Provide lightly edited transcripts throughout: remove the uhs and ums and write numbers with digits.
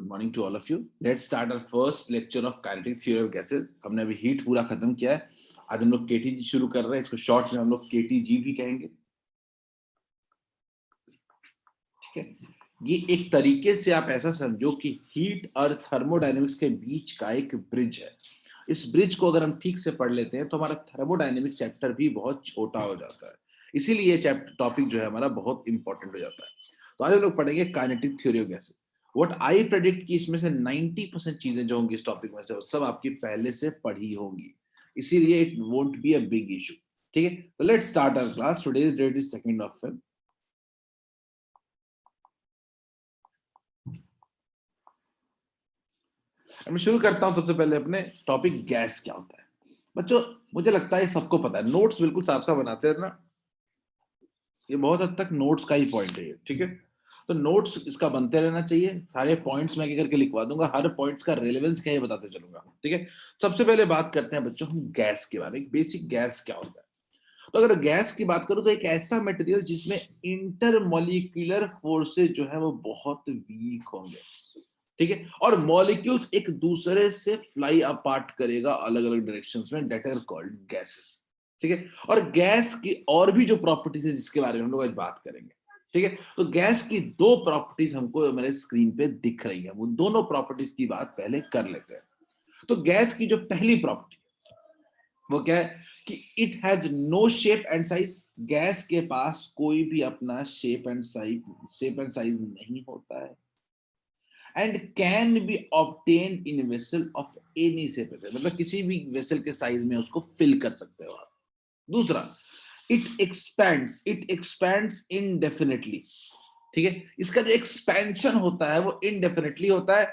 Good morning to all of you. Let's start our first lecture of kinetic theory of gases. हमने अभी heat पूरा खत्म किया है। आज हम लोग केटीजी शुरू कर रहे हैं। इसको शॉर्ट में हम लोग केटीजी भी कहेंगे। ठीक है, ये एक तरीके से आप ऐसा समझो कि हीट और थर्मोडायनेमिक्स के बीच का एक ब्रिज है। इस ब्रिज को अगर हम ठीक से पढ़ लेते हैं तो हमारा थर्मोडायनेमिक्स चैप्टर भी बहुत छोटा हो जाता है। इसीलिए ये चैप्टर टॉपिक जो है हमारा बहुत इंपॉर्टेंट हो जाता है। तो आज हम लोग पढ़ेंगे kinetic theory of gases. What I predict कि इसमें से 90% चीजें जो होंगी इस टॉपिक में से सब आपकी पहले से पढ़ी होंगी, इसीलिए it won't be a big issue. ठीक है, तो let's start our class. Today's date is 2nd of Feb। मैं शुरू करता हूं सबसे पहले अपने टॉपिक गैस क्या होता है। बच्चों मुझे लगता है सबको पता है, नोट्स बिल्कुल साफ साफ बनाते हैं ना, ये बहुत हद तक नोट्स का ही पॉइंट है। ठीक है, तो नोट्स इसका बनते रहना चाहिए। सारे पॉइंट्स मैं करके लिखवा दूंगा, हर पॉइंट्स का रेलेवेंस क्या है बताते चलूंगा। ठीक है, सबसे पहले बात करते हैं बच्चों हम गैस के बारे में। बेसिक गैस क्या होता है? तो अगर गैस की बात करूं तो एक ऐसा मटेरियल जिसमें इंटरमॉलिक्यूलर फोर्सेस जो है वो बहुत वीक होंगे। ठीक है, और मॉलिक्यूल्स एक दूसरे से फ्लाई अपार्ट करेगा अलग अलग डायरेक्शंस में, दैट आर कॉल्ड गैसेस। ठीक है, और गैस की और भी जो प्रॉपर्टीज है जिसके बारे में हम लोग आज बात करेंगे। ठीक है, तो गैस की दो प्रॉपर्टीज हमको मेरे स्क्रीन पे दिख रही है, वो दोनों प्रॉपर्टीज की बात पहले कर लेते हैं। तो गैस की जो पहली प्रॉपर्टी वो क्या है कि it has no shape and size. Gas के पास कोई भी अपना शेप एंड साइज नहीं होता है। And can be obtained in vessel of any shape, मतलब किसी भी वेसल के साइज में उसको फिल कर सकते हो आप। दूसरा, इट एक्सपैंड्स इनडेफिनेटली। ठीक है, इसका जो एक्सपेंशन होता है वो इनडेफिनेटली होता है,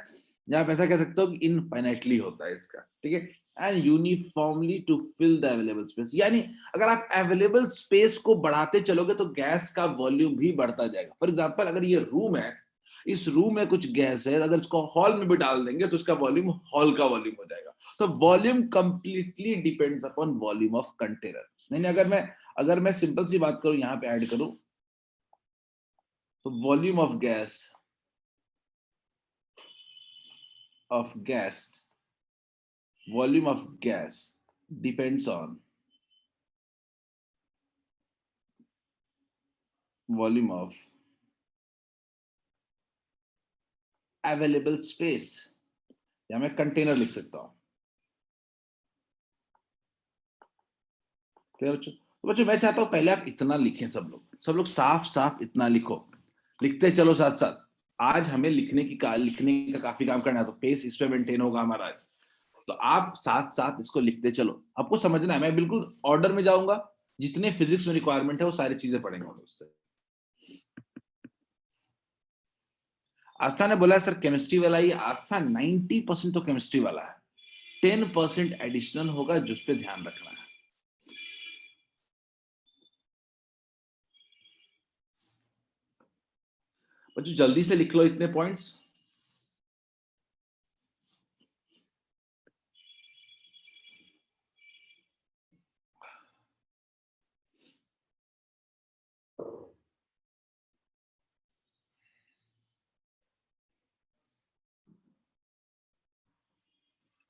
या आप ऐसा कह सकते हो कि इनफाइनाइटली होता है इसका। ठीक है, and uniformly to fill the available space, यानी अगर आप अवेलेबल स्पेस को बढ़ाते चलोगे तो गैस का वॉल्यूम भी बढ़ता जाएगा। फॉर एग्जांपल अगर ये रूम है, इस रूम में कुछ गैस है, अगर इसको हॉल में भी डाल देंगे तो इसका वॉल्यूम हॉल का वॉल्यूम हो जाएगा। तो volume completely depends upon volume of container. नहीं, अगर मैं सिंपल सी बात करूं, यहां पे ऐड करूं, तो volume of gas depends on volume of available space, या मैं कंटेनर लिख सकता हूं। ठीक है बच्चों, तो बच्चों मैं चाहता हूं पहले आप इतना लिखें, सब लोग साफ साफ इतना लिखो, लिखते चलो साथ साथ। आज हमें लिखने का काफी काम करना है, तो पेस इस पे मेंटेन होगा हमारा आज। तो आप साथ साथ इसको लिखते चलो। आपको समझना है, मैं बिल्कुल ऑर्डर में जाऊंगा, जितने फिजिक्स में रिक्वायरमेंट है वो सारी चीजें पढ़ेंगे उससे। आस्था ने बोला सर केमिस्ट्री वाला ही। आस्था 90% तो केमिस्ट्री वाला है, 10% एडिशनल होगा जिस पे ध्यान रखना है। बच्चों जल्दी से लिख लो इतने पॉइंट्स।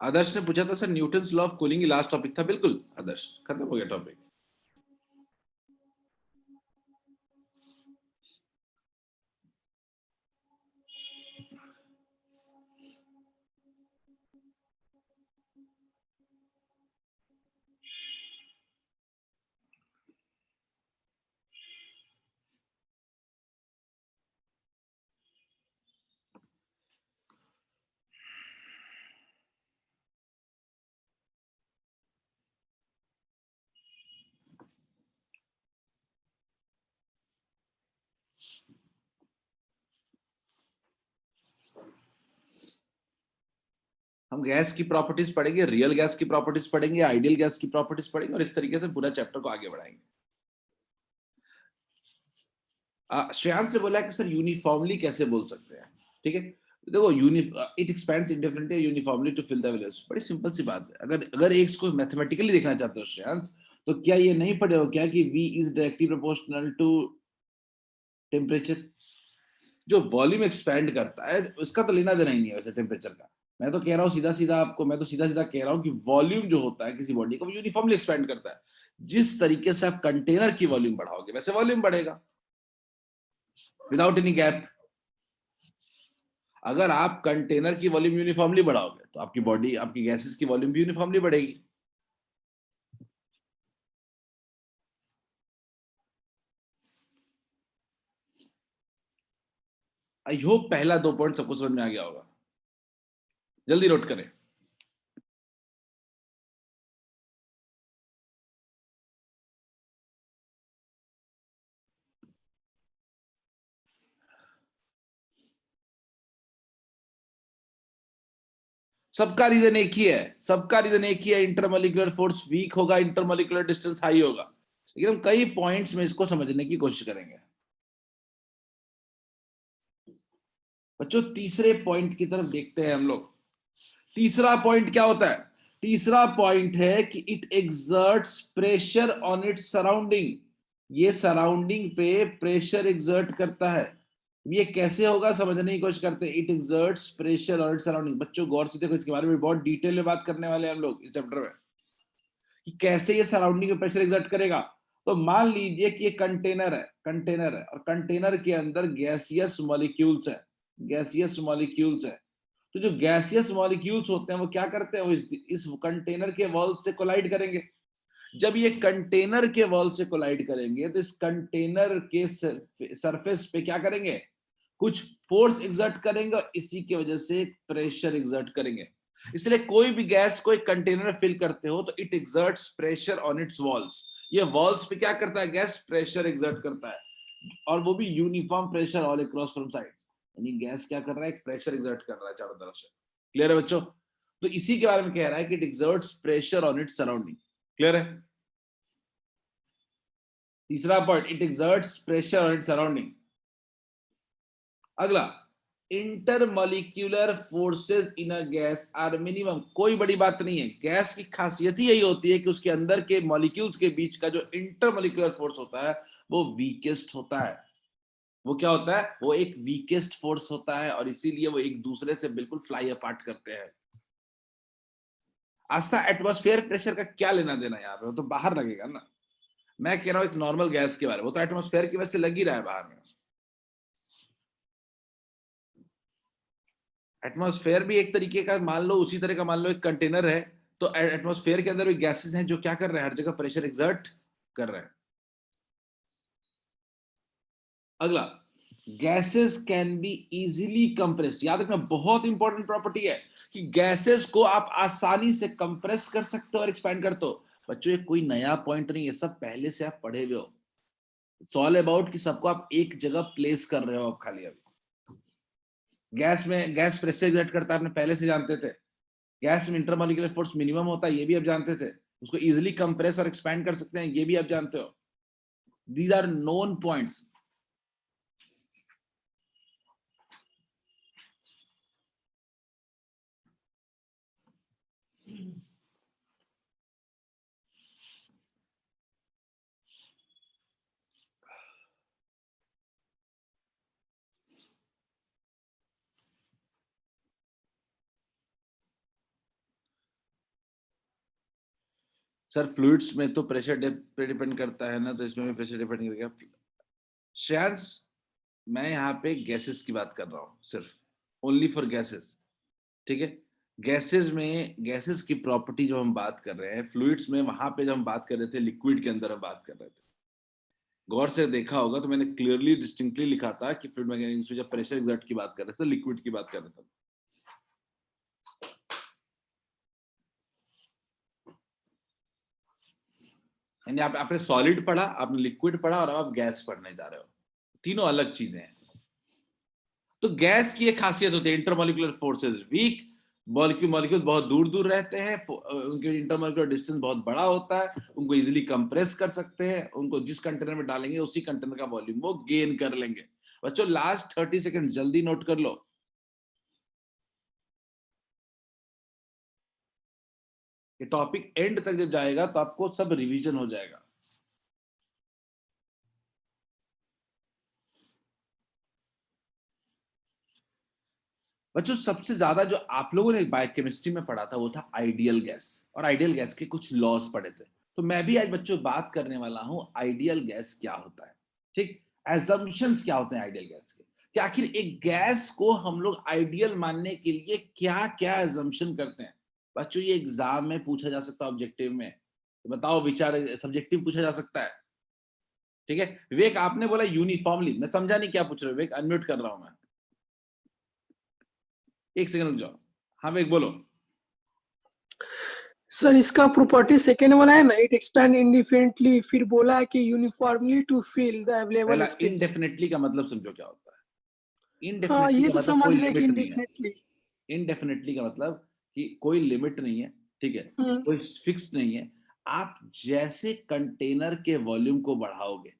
आदर्श ने पूछा था sir Newton's law of cooling last topic था। बिल्कुल आदर्श, खत्म हो गया टॉपिक। हम गैस की प्रॉपर्टीज पढ़ेंगे, रियल गैस की प्रॉपर्टीज पढ़ेंगे, आइडियल गैस की प्रॉपर्टीज पढ़ेंगे, और इस तरीके से पूरा चैप्टर को आगे बढ़ाएंगे। श्रेयांश ने बोला कि सर यूनिफॉर्मली कैसे बोल सकते हैं। ठीक है, देखो it expands indefinitely uniformly to fill the values. बड़ी सिंपल सी बात है। अगर एक इसको मैथमेटिकली देखना चाहते हो श्रेयांश, तो क्या ये नहीं पढ़े हो क्या कि V is directly proportional to temperature. जो वॉल्यूम एक्सपैंड करता है उसका तो लेना देना ही नहीं है वैसे टेम्परेचर का। मैं तो कह रहा हूँ सीधा सीधा आपको, मैं तो सीधा सीधा कह रहा हूँ कि वॉल्यूम जो होता है किसी बॉडी का वो यूनिफॉर्मली एक्सपैंड करता है। जिस तरीके से आप कंटेनर की वॉल्यूम बढ़ाओगे वैसे वॉल्यूम बढ़ेगा विदाउट एनी गैप। अगर आप कंटेनर की वॉल्यूम यूनिफॉर्मली बढ़ाओगे तो आपकी बॉडी, आपकी गैसेस की वॉल्यूम भी यूनिफॉर्मली बढ़ेगी। आई होप पहला 2 पॉइंट सबको समझ में आ गया होगा। जल्दी नोट करें। सबका रीजन एक ही है, सबका रीजन एक ही है, इंटरमोलिकुलर फोर्स वीक होगा, इंटरमोलिकुलर डिस्टेंस हाई होगा। लेकिन हम कई पॉइंट्स में इसको समझने की कोशिश करेंगे। बच्चों तीसरे पॉइंट की तरफ देखते हैं हम लोग। तीसरा पॉइंट क्या होता है? तीसरा पॉइंट है कि it exerts pressure on its surrounding. ये सराउंडिंग पे प्रेशर एक्सर्ट करता है। ये कैसे होगा समझने की कोशिश करते हैं। It exerts pressure on its surrounding. बच्चों गौर से देखो, इसके बारे में बहुत डिटेल में बात करने वाले हैं हम लोग इस चैप्टर में कि कैसे ये सराउंडिंग में प्रेशर एक्सर्ट करेगा। तो मान लीजिए कि ये कंटेनर है, कंटेनर है और कंटेनर के अंदर गैसियस मॉलिक्यूल्स है, गैसियस मॉलिक्यूल्स है। तो जो गैसियस मॉलिक्यूल्स होते हैं वो क्या करते हैं, वो इस कंटेनर के वॉल से कोलाइड करेंगे। जब ये कंटेनर के वॉल से कोलाइड करेंगे तो इस कंटेनर के सरफेस पे क्या करेंगे, कुछ फोर्स एग्जर्ट करेंगे और इसी की वजह से प्रेशर एग्जर्ट करेंगे। इसलिए कोई भी गैस को एक कंटेनर में फिल करते हो तो it exerts pressure on it's walls. ये वॉल्स पे क्या करता है, गैस प्रेशर एग्जर्ट करता है और वो भी uniform pressure all across from sides. यानी गैस क्या कर रहा है, एक प्रेशर एग्जर्ट कर रहा है चारों तरफ से। क्लियर है बच्चों? तो इसी के बारे में कह रहा है कि it exerts pressure on its surrounding. Clear है? तीसरा point, it exerts pressure on its surrounding. अगला, intermolecular forces in a gas are minimum. कोई बड़ी बात नहीं है, गैस की खासियत ही यही होती है कि उसके अंदर के मॉलिक्यूल्स के बीच का जो इंटरमॉलिक्यूलर फोर्स होता है वो वीकेस्ट होता है। वो क्या होता है, वो एक वीकेस्ट फोर्स होता है और इसीलिए वो एक दूसरे से बिल्कुल फ्लाई अपार्ट करते हैं। आस्था एटमॉस्फेयर प्रेशर का क्या लेना देना यहाँ पे, वो तो बाहर लगेगा ना। मैं कह रहा हूं एक नॉर्मल गैस के बारे में, वो तो एटमॉस्फेयर की वजह से लग ही रहा है बाहर में। एटमॉस्फेयर भी एक तरीके का मान लो, उसी तरह का मान लो एक कंटेनर है, तो एटमॉस्फेयर के अंदर भी गैसेस हैं जो क्या कर रहे हैं, हर जगह प्रेशर एग्जर्ट कर रहे हैं। अगला, gases can be easily compressed. याद रखना बहुत इंपॉर्टेंट प्रॉपर्टी है कि गैसेस को आप आसानी से कंप्रेस कर सकते हो और एक्सपैंड करते हो। बच्चों ये कोई नया पॉइंट नहीं है, सब पहले से आप पढ़े हुए हो। इट्स ऑल अबाउट कि सबको आप एक जगह प्लेस कर रहे हो आप खाली। अभी गैस में गैस प्रेशर एग्जर्ट करता है, आपने पहले से जानते थे। गैस में इंटरमॉलिक्यूलर फोर्स मिनिमम होता है, ये भी आप जानते थे। उसको इजीली कंप्रेस और एक्सपैंड कर सकते हैं, ये भी आप जानते हो। These are known points. Sir fluids में तो प्रेशर पे डिपेंड करता है ना, तो इसमें भी प्रेशर डिपेंड करेगा। शायद मैं यहाँ पे गैसेस की बात कर रहा हूँ सिर्फ, ओनली फॉर गैसेस। ठीक है, गैसेस में गैसेस की प्रॉपर्टी जब हम बात कर रहे हैं, फ्लूइड्स में वहां पे जब हम बात कर रहे थे लिक्विड के अंदर हम बात कर रहे थे, गौर से देखा होगा तो मैंने क्लियरली डिस्टिंक्टली लिखा था कि फ्लूइड मैकेनिक्स में जब प्रेशर एग्जर्ट की बात कर रहे थे लिक्विड की बात कर रहे थे। यानी आपने सॉलिड पढ़ा, आपने लिक्विड पढ़ा और अब आप गैस पढ़ने जा रहे हो, तीनों अलग चीजें हैं। तो गैस की एक खासियत होती है, intermolecular forces weak, molecule molecule बहुत दूर दूर रहते हैं, उनके इंटरमॉलिक्यूलर डिस्टेंस बहुत बड़ा होता है, उनको इजीली कंप्रेस कर सकते हैं, उनको जिस कंटेनर में डालेंगे उसी कंटेनर का वॉल्यूम वो गेन कर लेंगे। बच्चों लास्ट 30 सेकंड जल्दी नोट कर लो। ये टॉपिक एंड तक जब जाएगा तो आपको सब रिवीजन हो जाएगा। बच्चों सबसे ज्यादा जो आप लोगों ने बायोकेमिस्ट्री में पढ़ा था वो था आइडियल गैस, और आइडियल गैस के कुछ लॉस पढ़े थे। तो मैं भी आज बच्चों बात करने वाला हूं आइडियल गैस क्या होता है, ठीक, एजम्पशंस क्या होते हैं आइडियल गैस के, कि आखिर एक गैस को हम लोग आइडियल मानने के लिए क्या क्या एजम्पशन करते हैं। बच्चों ये एग्जाम में पूछा जा सकता है, ऑब्जेक्टिव में, तो बताओ, विचार सब्जेक्टिव पूछा जा सकता है, ठीक है। विवेक आपने बोला यूनिफॉर्मली, मैं समझा नहीं क्या पूछ रहे हो विवेक, अनम्यूट कर रहा हूं मैं, एक सेकंड रुक जाओ। हाँ विवेक बोलो। सर इसका प्रॉपर्टी सेकेंड वाला है ना, इट एक्सपेंड इंडिफरेंटली, फिर बोला है कि uniformly to fill the available पहला स्पेस। इनडेफिनेटली का मतलब समझो क्या होता है। हाँ इनडेफिनेटली ये का तो मतलब समझ कोई रहे कि लिमिट नहीं है। इंडिफिनिटली। इनडेफिनेटली का मतलब कि कोई लिमिट नहीं है, ठीक है, कोई फिक्स नहीं है। आप जैसे कंटेनर के वॉल्यूम को बढ़ाओगे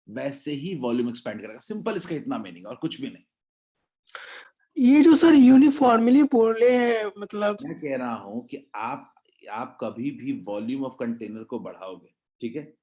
वैसे ही वॉल्यूम एक्सपेंड करेगा, सिंपल इसका इतना मीनिंग, और कुछ भी नहीं। ये जो सर यूनिफॉर्मली बोले हैं, मतलब मैं कह रहा हूं कि आप कभी भी वॉल्यूम ऑफ कंटेनर को बढ़ाओगे, ठीक है,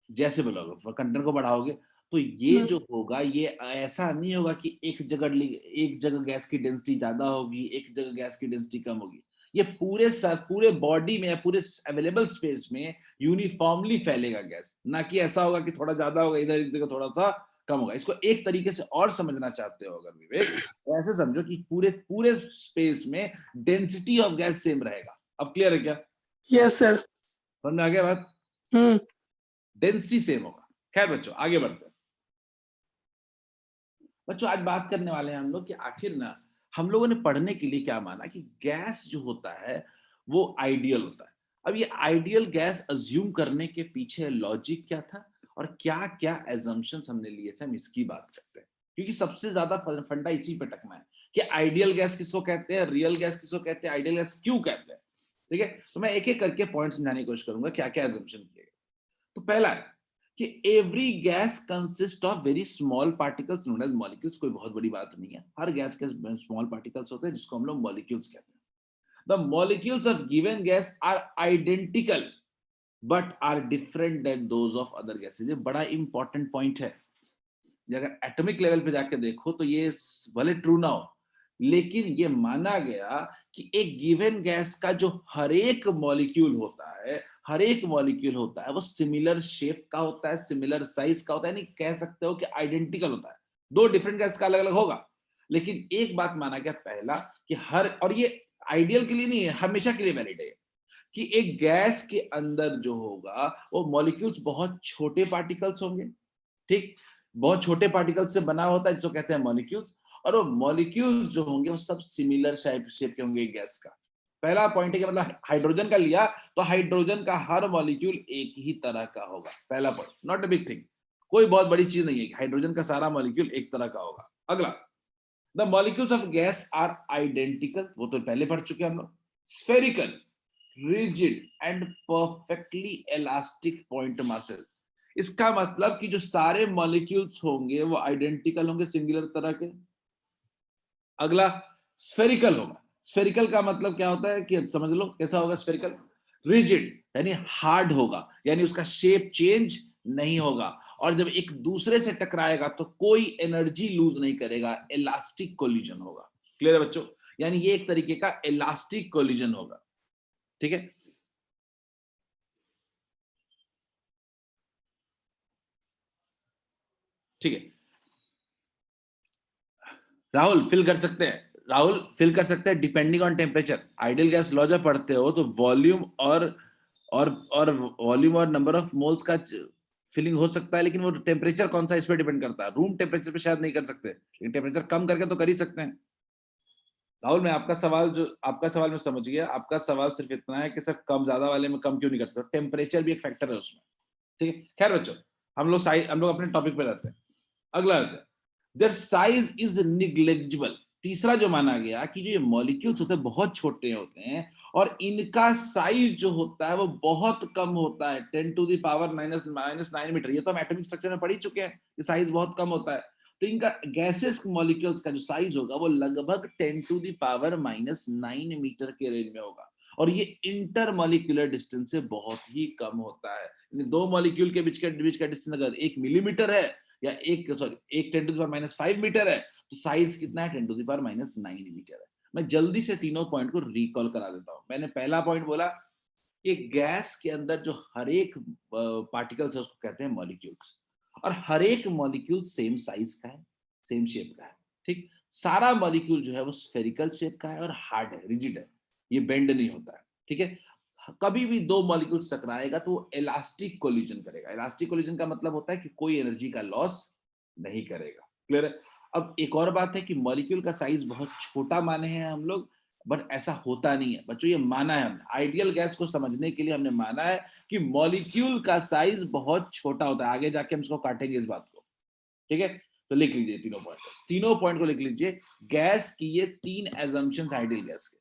जैसे बोलोगे कंटेनर को बढ़ाओगे, तो ये जो होगा ये ऐसा नहीं होगा कि एक जगह गैस की डेंसिटी ज्यादा होगी, एक जगह गैस की डेंसिटी कम होगी। ये पूरे बॉडी में, पूरे अवेलेबल स्पेस में यूनिफॉर्मली फैलेगा गैस, ना कि ऐसा होगा कि थोड़ा ज्यादा होगा इधर, एक जगह थोड़ा सा कम होगा। इसको एक तरीके से और समझना चाहते हो अगर विवेक, तो ऐसे समझो कि पूरे पूरे स्पेस में डेंसिटी ऑफ गैस सेम रहेगा। अब क्लियर है क्या, यस सर। समझ में आ गया बात, डेंसिटी सेम होगा। खैर बच्चों आगे बढ़ते हैं। बच्चों आज बात करने वाले हैं हम लोग कि आखिर ना हम लोगों ने पढ़ने के लिए क्या माना कि गैस जो होता है वो आइडियल होता है। अब ये आइडियल गैस अज्यूम करने के पीछे लॉजिक क्या था और क्या क्या एजम्पशंस हमने लिए थे, हम इसकी बात करते हैं, क्योंकि सबसे ज्यादा फंडा इसी पे टकना है कि आइडियल गैस किसको कहते हैं, रियल गैस किसको कहते हैं, आइडियल गैस क्यों कहते हैं। ठीक है, तो मैं एक एक करके पॉइंट समझाने की कोशिश करूंगा क्या क्या एजम्पशन किए गए। तो पहला है कि every gas consist of very small particles known as molecules. कोई बहुत बड़ी बात नहीं है, हर गैस के स्मॉल पार्टिकल्स होते हैं जिसको हम लोग मॉलिक्यूल्स कहते हैं। The molecules of given gas are identical but are different than those of other gases. ये बड़ा इंपॉर्टेंट पॉइंट है। अगर एटॉमिक लेवल पे जाके देखो तो ये भले ट्रू ना हो, लेकिन ये माना गया कि एक गिवन गैस का जो हर एक मॉलिक्यूल होता है, हर एक मॉलिक्यूल होता है वो सिमिलर शेप का होता है, सिमिलर साइज का होता है, नहीं कह सकते हो कि आइडेंटिकल होता है। दो डिफरेंट गैस का अलग अलग होगा, लेकिन एक बात माना गया पहला कि हर, और ये आइडियल के लिए नहीं है, हमेशा के लिए वैलिड है कि एक गैस के अंदर जो होगा वो मॉलिक्यूल्स बहुत छोटे पार्टिकल्स होंगे, ठीक, बहुत छोटे पार्टिकल्स से बना होता है जिसको कहते हैं मॉलिक्यूल्स, और वो मॉलिक्यूल्स जो होंगे वो सब सिमिलर शेप के होंगे गैस का। पहला पॉइंट है कि मतलब हाइड्रोजन का लिया तो हाइड्रोजन का हर मॉलिक्यूल एक ही तरह का होगा, पहला point, not a big thing, कोई बहुत बड़ी चीज नहीं है कि हाइड्रोजन का सारा मॉलिक्यूल एक तरह का होगा। अगला, the molecules of gas are identical, वो तो पहले पढ़ चुके हैं हम लोग, spherical, rigid and perfectly elastic point masses. इसका मतलब कि जो सारे मॉलिक्यूल्स होंगे वो आइडेंटिकल होंगे, सिंगुलर तरह के। अगला, स्फेरिकल होगा। स्फेरिकल का मतलब क्या होता है कि समझ लो कैसा होगा स्फेरिकल, रिजिड यानी हार्ड होगा, यानी उसका शेप चेंज नहीं होगा, और जब एक दूसरे से टकराएगा तो कोई एनर्जी लूज नहीं करेगा, इलास्टिक कोलिजन होगा। क्लियर है बच्चों, यानी ये एक तरीके का इलास्टिक कोलिजन होगा, ठीक है। ठीक है, राहुल फिल कर सकते हैं, राहुल फिल कर सकते हैं depending on temperature. Ideal gas law जब पढ़ते हो तो वॉल्यूम और वॉल्यूम और नंबर ऑफ मोल्स का फिलिंग हो सकता है, लेकिन वो टेम्परेचर कौन सा इस पर डिपेंड करता है। रूम टेम्परेचर पे शायद नहीं कर सकते, लेकिन टेम्परेचर कम करके तो कर ही सकते हैं। राहुल मैं आपका सवाल मैं समझ गया, आपका सवाल सिर्फ इतना है कि सर कम ज्यादा वाले में कम क्यों नहीं कर सकते, टेम्परेचर भी एक फैक्टर है उसमें, ठीक है। खैर बच्चों हम लोग अपने टॉपिक पे रहते हैं। अगला देयर साइज इज निग्लेजिबल। तीसरा जो माना गया कि जो ये मॉलिक्यूल्स होते हैं बहुत छोटे होते हैं और इनका साइज जो होता है वो बहुत कम होता है, 10 टू द पावर -9 मीटर। ये तो हम एटॉमिक स्ट्रक्चर में पढ़ ही चुके हैं कि साइज बहुत कम होता है। तो इनका गैसेस मॉलिक्यूल्स का जो साइज होगा वो लगभग 10 टू द पावर -9 मीटर के रेंज में होगा, और ये इंटर मॉलिक्यूलर डिस्टेंस से बहुत ही कम होता है। दो मॉलिक्यूल के बीच का डिस्टेंस अगर 1 मिलीमीटर है या एक 10 टू द पावर -5 मीटर है, तो साइज कितना है, 10 टू द पावर -9 मीटर है। मैं जल्दी से तीनों पॉइंट को रिकॉल करा देता हूं। मैंने पहला पॉइंट बोला कि गैस के अंदर जो हर एक पार्टिकल्स है उसको कहते हैं मॉलिक्यूल्स, और हर एक मॉलिक्यूल सेम साइज का है, सेम शेप का है, ठीक। सारा मॉलिक्यूल जो है वो स्फेरिकल शेप का है और हार्ड है, रिजिड है, ये बेंड नहीं होता है, ठीक है। कभी भी दो मॉलिक्यूल्स टकराएगा तो वो इलास्टिक कोलिजन करेगा। इलास्टिक कोलिजन का मतलब होता है कि कोई एनर्जी का लॉस नहीं करेगा। क्लियर है? अब एक और बात है कि मॉलिक्यूल का साइज बहुत छोटा माने हैं हम लोग, बट ऐसा होता नहीं है बच्चों, ये माना है हमने। आइडियल गैस को समझने के लिए हमने माना है कि मॉलिक्यूल का साइज बहुत छोटा होता है। आगे जाके हम इसको काटेंगे इस बात को, ठीक है। तो लिख लीजिए तीनों पॉइंट को लिख लीजिए। गैस की ये 3 एजम्पशंस आइडियल गैस के।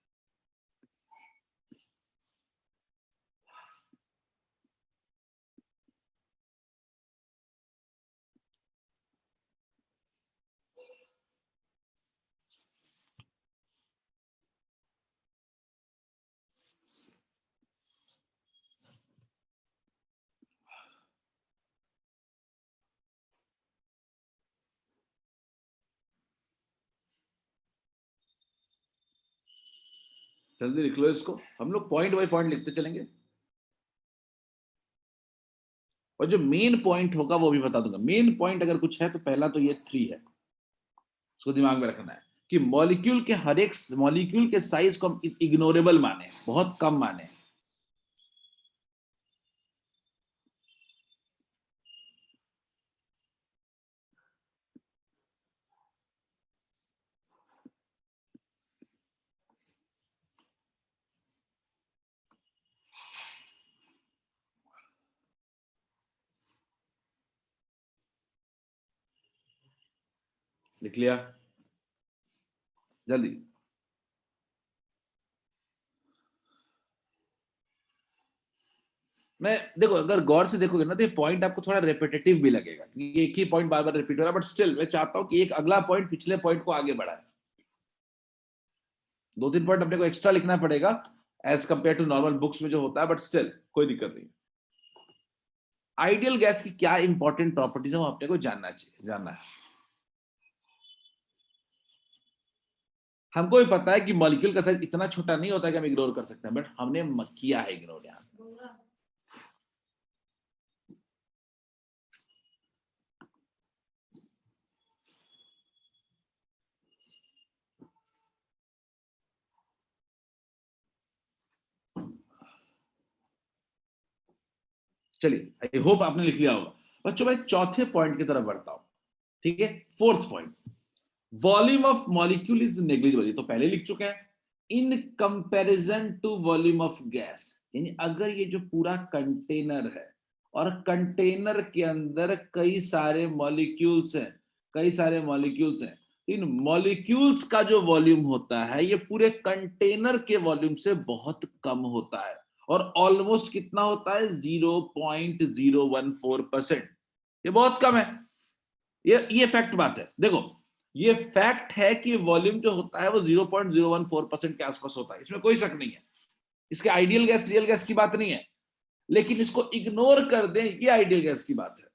जल्दी लिख लो इसको, हम लोग पॉइंट बाय पॉइंट लिखते चलेंगे, और जो मेन पॉइंट होगा वो भी बता दूंगा। मेन पॉइंट अगर कुछ है तो पहला तो ये 3 है, उसको दिमाग में रखना है कि मॉलिक्यूल के हर एक मॉलिक्यूल के साइज को हम इग्नोरेबल माने, बहुत कम माने। लिख लिया? जल्दी। मैं देखो, अगर गौर से देखोगे ना तो ये पॉइंट आपको थोड़ा रेपिटेटिव भी लगेगा, क्योंकि एक ही पॉइंट बार बार रिपीट हो रहा है, बट स्टिल मैं चाहता हूं कि एक अगला पॉइंट पिछले पॉइंट को आगे बढ़ाए। 2-3 पॉइंट अपने को एक्स्ट्रा लिखना पड़ेगा as compare to normal books में जो होता है, बट स्टिल कोई दिक्कत नहीं। आइडियल गैस की क्या इंपॉर्टेंट प्रॉपर्टीज है वो अपने को जानना है। हमको भी पता है कि मॉलिक्यूल का साइज इतना छोटा नहीं होता कि हम इग्नोर कर सकते हैं, बट हमने किया है इग्नोर यहां। चलिए, आई होप आपने लिख लिया होगा बच्चों। मैं चौथे पॉइंट की तरफ बढ़ता हूं, ठीक है। Fourth point, volume of molecule is negligible, ये तो पहले लिख चुके हैं। In comparison to volume of gas, यानी अगर ये जो पूरा कंटेनर है और कंटेनर के अंदर कई सारे मॉलिक्यूल्स हैं, इन मॉलिक्यूल्स का जो वॉल्यूम होता है ये पूरे कंटेनर के वॉल्यूम से बहुत कम होता है, और ऑलमोस्ट कितना होता है? 0.014%। ये बहुत कम है। ये फैक्ट बात है। देखो, ये फैक्ट है कि वॉल्यूम जो होता है वो 0.014% के आसपास होता है, इसमें कोई शक नहीं है। इसके आइडियल गैस रियल गैस की बात नहीं है, लेकिन इसको इग्नोर कर दें ये आइडियल गैस की बात है।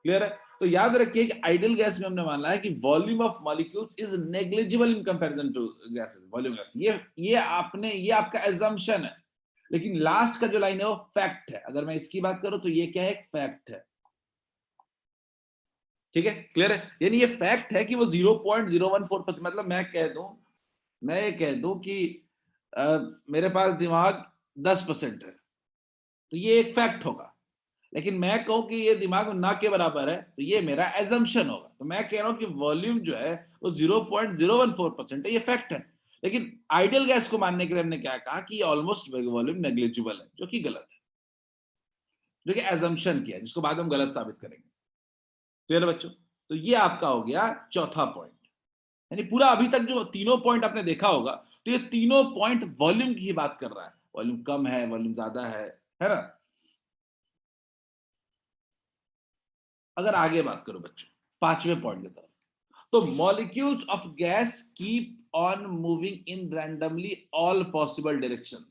क्लियर है? तो याद रखिए कि आइडियल गैस में हमने माना है कि volume of molecules is negligible in comparison to gases, volume gas. ये आपका एजम्पशन है, लेकिन लास्ट का जो लाइन है वो फैक्ट है। अगर मैं इसकी बात करूं तो ये क्या है? एक फैक्ट है, ठीक है। क्लियर है? यानी ये फैक्ट है कि वो 0.014%, मतलब मैं ये कह दूं कि मेरे पास दिमाग 10% है, तो ये एक फैक्ट होगा। लेकिन मैं कहूं कि ये दिमाग ना के बराबर है, तो ये मेरा एजम्पशन होगा। तो मैं कह रहा हूं कि वॉल्यूम जो है वो 0.014% है, ये फैक्ट है। लेकिन आइडियल गैस को मानने के लिए हमने क्या कहा कि ऑलमोस्ट वॉल्यूम नेग्लिजिबल है, जो कि गलत है, जो कि एजम्पशन किया, जिसको बाद में हम गलत साबित करेंगे। क्लियर है बच्चों? तो ये आपका हो गया चौथा पॉइंट। यानी पूरा अभी तक जो तीनों पॉइंट आपने देखा होगा, तो ये तीनों पॉइंट वॉल्यूम की ही बात कर रहा है। वॉल्यूम कम है, वॉल्यूम ज्यादा है ना। अगर आगे बात करो बच्चों, पांचवें पॉइंट की तरफ, तो molecules of gas keep on moving in randomly all possible directions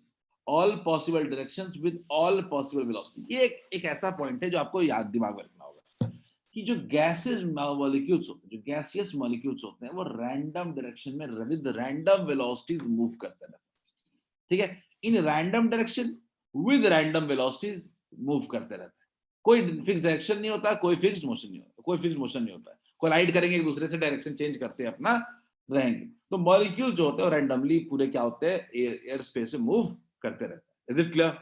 with all possible velocity. ये एक ऐसा पॉइंट है जो आपको याद दिमाग में रखना होगा कि जो गैसेस मॉलिक्यूल्स होते हैं, जो गैसियस मॉलिक्यूल्स होते हैं, वो रैंडम डायरेक्शन में विद रैंडम वेलोसिटीज मूव करते रहते हैं, ठीक है, in random direction with random velocities move करते रहते हैं। कोई फिक्स डायरेक्शन नहीं होता, कोई फिक्स मोशन नहीं होता, कोई फिक्स मोशन नहीं होता है, कोलाइड करेंगे एक दूसरे से, डायरेक्शन चेंज करते हैं अपना रहेंगे। तो मॉलिक्यूल जो होते हैं रैंडमली पूरे क्या होते हैं, एयर स्पेस में मूव करते रहते हैं। Is it clear?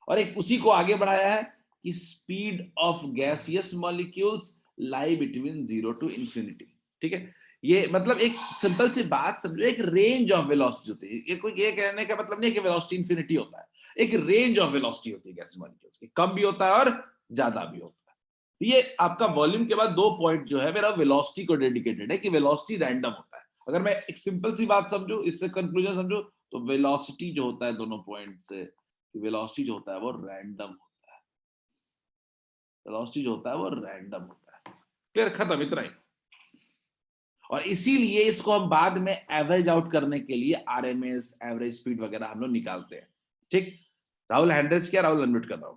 और एक उसी को आगे बढ़ाया है कि speed of gaseous molecules lie between 0 to infinity, ठीक है। ये मतलब एक सिंपल सी बात समझो, एक रेंज ऑफ वेलोसिटी होती है। ये कोई ये कहने का मतलब नहीं है कि वेलोसिटी इंफिनिटी होता है, एक रेंज ऑफ वेलोसिटी होती है गैस मॉलिक्यूल्स की, कम भी होता है और ज्यादा भी होता है। ये आपका वॉल्यूम के बाद 2 पॉइंट जो है मेरा वेलोसिटी को डेडिकेटेड है कि वेलोसिटी रैंडम होता है। अगर मैं एक सिंपल सी बात समझू, इससे कंक्लूजन समझू, तो वेलोसिटी जो होता है दोनों पॉइंट से, वेलोसिटी जो होता है वो रैंडम होता है, वेलोसिटी जो होता है वो रैंडम होता है। क्लियर? खत्म, इतना ही। और इसीलिए इसको हम बाद में एवरेज आउट करने के लिए आरएमएस, एवरेज स्पीड वगैरह हम लोग निकालते हैं, ठीक। राहुल हैंड्रेस किया, राहुल अनम्यूट कर रहा हूं,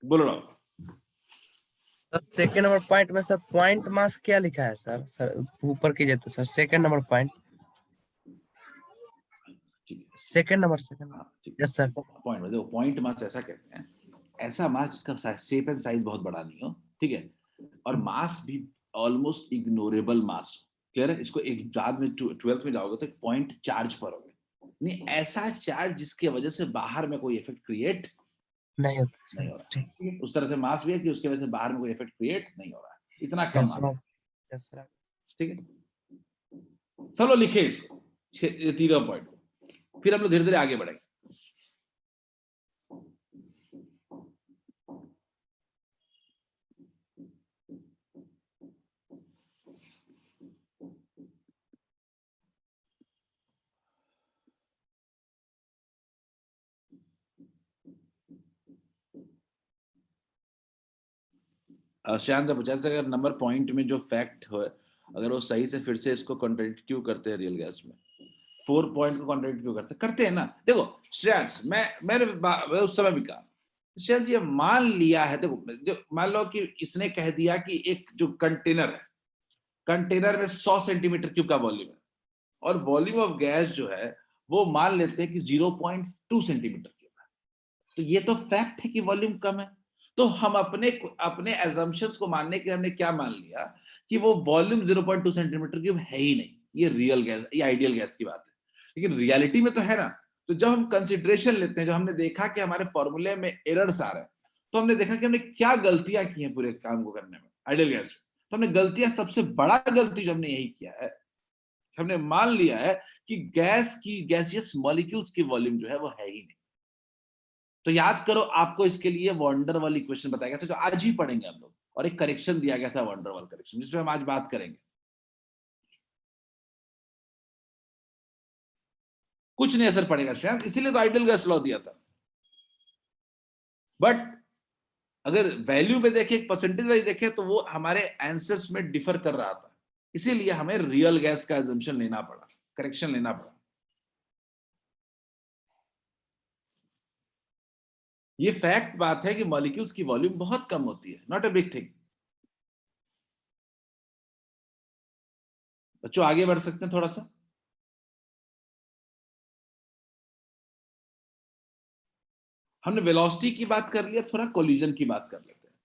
बोलो Rahul. Sir second number point में सर पॉइंट मास क्या लिखा है सर? सर ऊपर कीजिए तो सर, सेकंड नंबर पॉइंट, ठीक है, सेकंड नंबर, सेकंड। हाँ ठीक है। Yes sir. पॉइंट में देखो, पॉइंट मास ऐसा कहते हैं, ऐसा मास जिसका शेप एंड साइज बहुत बड़ा नहीं हो, ठीक है, और मास भी ऑलमोस्ट इग्नोरेबल मास। क्लियर है? इसको एक बाद में 12th में जाओगे तो एक पॉइंट चार्ज पढ़ोगे, नहीं ऐसा चार्ज जिसकी वजह से बाहर में कोई इफेक्ट क्रिएट नहीं होता नहीं सर, हो रहा है, ठीक। ठीक है? उस तरह से मास भी है कि उसकी वजह से बाहर में कोई इफेक्ट क्रिएट नहीं हो रहा है, इतना कम यस मास, सर, यस सर। ठीक है। चलो लिखे इसको, ये तीनों पॉइंट, फिर हम लोग धीरे धीरे आगे बढ़ेंगे। शायद से पूछा था, अगर नंबर पॉइंट में जो फैक्ट है, अगर वो सही से फिर से इसको कॉन्ट्रडिक्ट क्यों करते हैं रियल गैस में, 4 पॉइंट को कॉन्ट्रडिक्ट क्यों करते हैं ना। देखो श्रेयांश, मैंने उस समय भी कहा, श्रेयांश ये मान लिया है, देखो जो मान लो कि इसने कह दिया कि एक जो कंटेनर है, कंटेनर में 100 सेंटीमीटर क्यूब का वॉल्यूम है, और वॉल्यूम ऑफ गैस जो है वो मान लेते हैं कि 0.2 सेंटीमीटर क्यूब है, तो ये तो फैक्ट है कि वॉल्यूम कम है। तो हम अपने अपने एजम्पशंस को मानने के हमने क्या मान लिया कि वो वॉल्यूम 0.2 सेंटीमीटर क्यूब है ही नहीं, ये रियल गैस, ये आइडियल गैस की बात है, लेकिन रियलिटी में तो है ना। तो जब हम कंसिडरेशन लेते हैं, जब हमने देखा कि हमारे फॉर्मूले में एरर्स आ रहे हैं, तो हमने देखा कि हमने क्या गलतियां की हैं पूरे काम को करने में आइडियल गैस में। तो हमने गलतियां, सबसे बड़ा गलती जो हमने यही किया है, हमने मान लिया है कि गैस की, गैसियस मॉलिक्यूल्स की वॉल्यूम जो है वो है ही नहीं। तो याद करो, आपको इसके लिए वॉन्डर वाल इक्वेशन बताया गया था, जो आज ही पढ़ेंगे हम लोग, और एक करेक्शन दिया गया था वॉन्डर वाल करेक्शन, जिसपे हम आज बात करेंगे। कुछ नहीं असर पड़ेगा श्रेयांश, इसीलिए तो आइडियल गैस लॉ दिया था। बट अगर वैल्यू में देखें, परसेंटेज वाइज देखें, तो वो हमारे आंसर्स में डिफर कर रहा था, इसीलिए हमें रियल गैस का एजम्पशन लेना पड़ा, करेक्शन लेना पड़ा। ये फैक्ट बात है कि मॉलिक्यूल्स की वॉल्यूम बहुत कम होती है, नॉट अ बिग थिंग। बच्चों आगे बढ़ सकते हैं थोड़ा सा। हमने वेलोसिटी की बात कर लिया, थोड़ा कोलिजन की बात कर लेते हैं।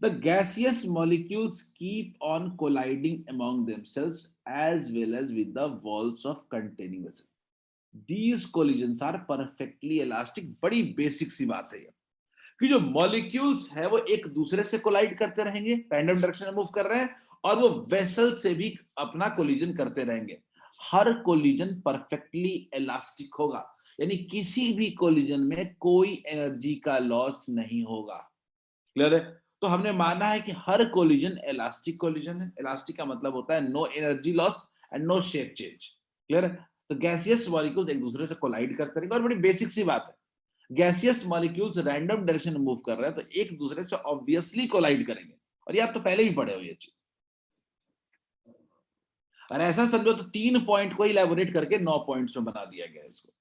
The gaseous molecules keep on colliding among themselves as well as with the walls of containing vessels. These collisions are perfectly elastic. बड़ी बेसिक सी बात है ये, कि जो मॉलिक्यूल्स है वो एक दूसरे से कोलाइड करते रहेंगे, रैंडम डायरेक्शन में मूव कर रहे हैं, और वो वेसल से भी अपना कोलिजन करते रहेंगे। हर कोलिजन परफेक्टली इलास्टिक होगा, यानी किसी भी कोलिजन में कोई एनर्जी का लॉस नहीं होगा। क्लियर है? तो हमने माना है कि हर कोलिजन इलास्टिक कोलिजन है। इलास्टिक का मतलब होता है no energy loss and no shape change. Clear है? तो गैसियस मॉलिक्यूल्स एक दूसरे से कोलाइड करते रहेंगे, और बड़ी बेसिक सी बात है, गैसियस मॉलिक्यूल्स रैंडम डायरेक्शन में मूव कर रहे हैं, तो एक दूसरे से ऑब्वियसली कोलाइड करेंगे, और ये आप तो पहले ही पढ़े हो ये चीज। और ऐसा समझो तो 3 पॉइंट को इलैबोरेट करके 9 पॉइंट्स में बना दिया गया इसको।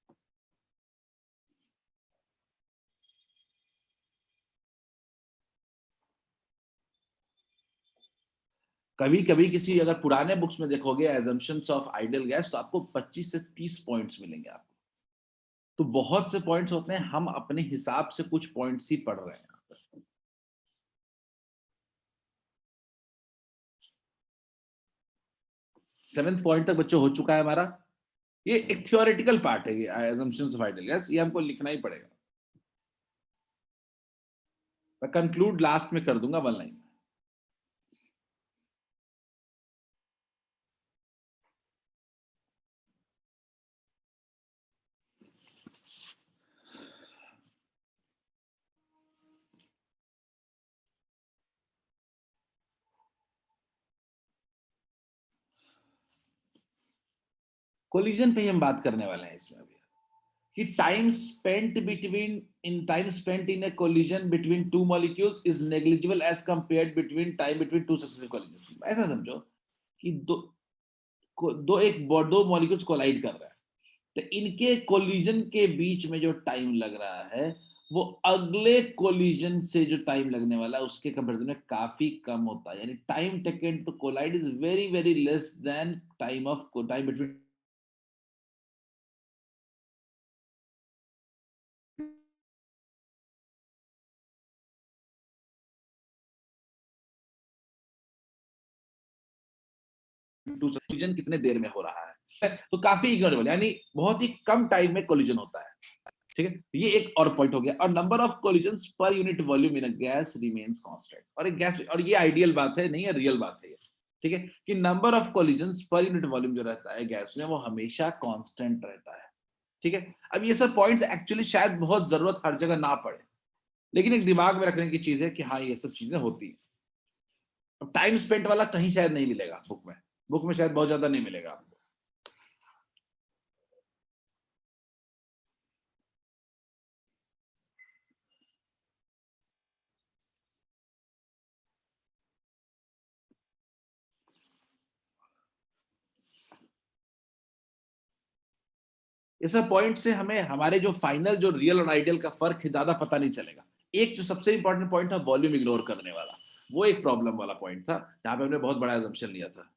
कभी कभी किसी अगर पुराने बुक्स में देखोगे assumptions ऑफ आइडियल गैस, तो आपको 25 से 30 पॉइंट्स मिलेंगे आपको। तो बहुत से पॉइंट्स होते हैं, हम अपने हिसाब से कुछ पॉइंट्स ही पढ़ रहे हैं। 7th पॉइंट तक बच्चों हो चुका है हमारा। ये एक थियोरेटिकल पार्ट है, ये assumptions ऑफ आइडियल गैस, ये हमको लिखना ही पड़ेगा। मैं कंक्लूड लास्ट में कर दूंगा 1 लाइन। कोलिजन पे ही हम बात करने वाले हैं इसमें अभी, कि time spent in a collision between two molecules is negligible as compared between two successive collision. ऐसा समझो कि दो मॉलिक्यूल्स कोलाइड कर रहा है, तो इनके कोलिजन के बीच में जो टाइम लग रहा है वो अगले कोलिजन से जो टाइम लगने वाला है उसके कंपैरिजन में काफी कम होता है। यानी time taken to collide is very very less than time between two collision कितने देर में हो रहा है। तो काफी इग्नोरेबल, यानी बहुत ही कम टाइम में कोलिजन होता है। ठीक है, ये एक और पॉइंट हो गया। और number of collisions per unit volume in a gas remains constant. और एक गैस, और ये आइडियल बात है, नहीं है, रियल बात है ये। ठीक है, कि number of collisions per unit volume जो रहता है गैस में, वो हमेशा कांस्टेंट रहता है। ठीक है, अब ये सब पॉइंट्स एक्चुअली शायद बहुत जरूरत हर जगह ना पड़े, लेकिन एक दिमाग में रखने की चीज है कि हाँ ये सब चीजें होती है। अब टाइम स्पेंट वाला कहीं शायद नहीं मिलेगा बुक में शायद बहुत ज्यादा नहीं मिलेगा आपको। ये सब पॉइंट से हमें हमारे जो फाइनल जो रियल और आइडियल का फर्क है ज्यादा पता नहीं चलेगा। एक जो सबसे इंपॉर्टेंट पॉइंट था वॉल्यूम इग्नोर करने वाला, वो एक प्रॉब्लम वाला पॉइंट था, जहां पे हमने बहुत बड़ा assumption लिया था।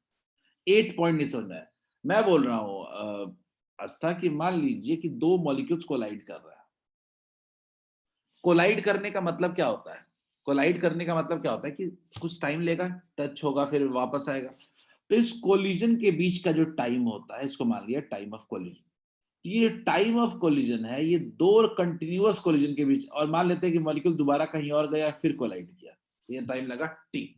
8 पॉइंट नहीं समझना है। मैं बोल रहा हूं आस्था, कि मान लीजिए कि दो मॉलिक्यूल्स कोलाइड कर रहा है। कोलाइड करने का मतलब क्या होता है? कोलाइड करने का मतलब क्या होता है कि कुछ टाइम लेगा, टच होगा, फिर वापस आएगा। तो इस कोलिजन के बीच का जो टाइम होता है, इसको मान लिया टाइम ऑफ कोलिजन। ये टाइम ऑफ कोलिजन है, ये दो कंटिन्यूअस कोलिजन के बीच। और मान लेते हैं कि मॉलिक्यूल दोबारा कहीं और गया, फिर कोलाइड किया, ये टाइम लगा टी।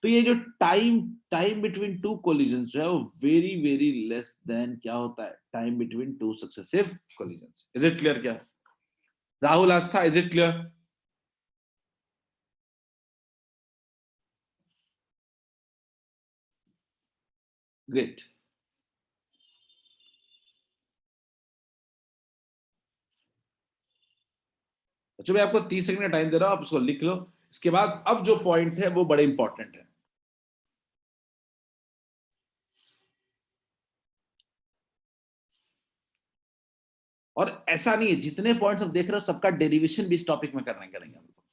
तो ये जो टाइम बिटवीन टू कोलिजन जो है वो वेरी वेरी लेस देन क्या होता है, time between two successive collision. Is it clear? क्या राहुल, आस्था, इज इट क्लियर? ग्रेट। अच्छा, मैं आपको 30 सेकंड का टाइम दे रहा हूं, आप उसको लिख लो। इसके बाद अब जो पॉइंट है वो बड़े इंपॉर्टेंट है। और ऐसा नहीं है, जितने पॉइंट्स हम देख रहे हो सबका डेरिवेशन भी इस टॉपिक में करेंगे हम लोग,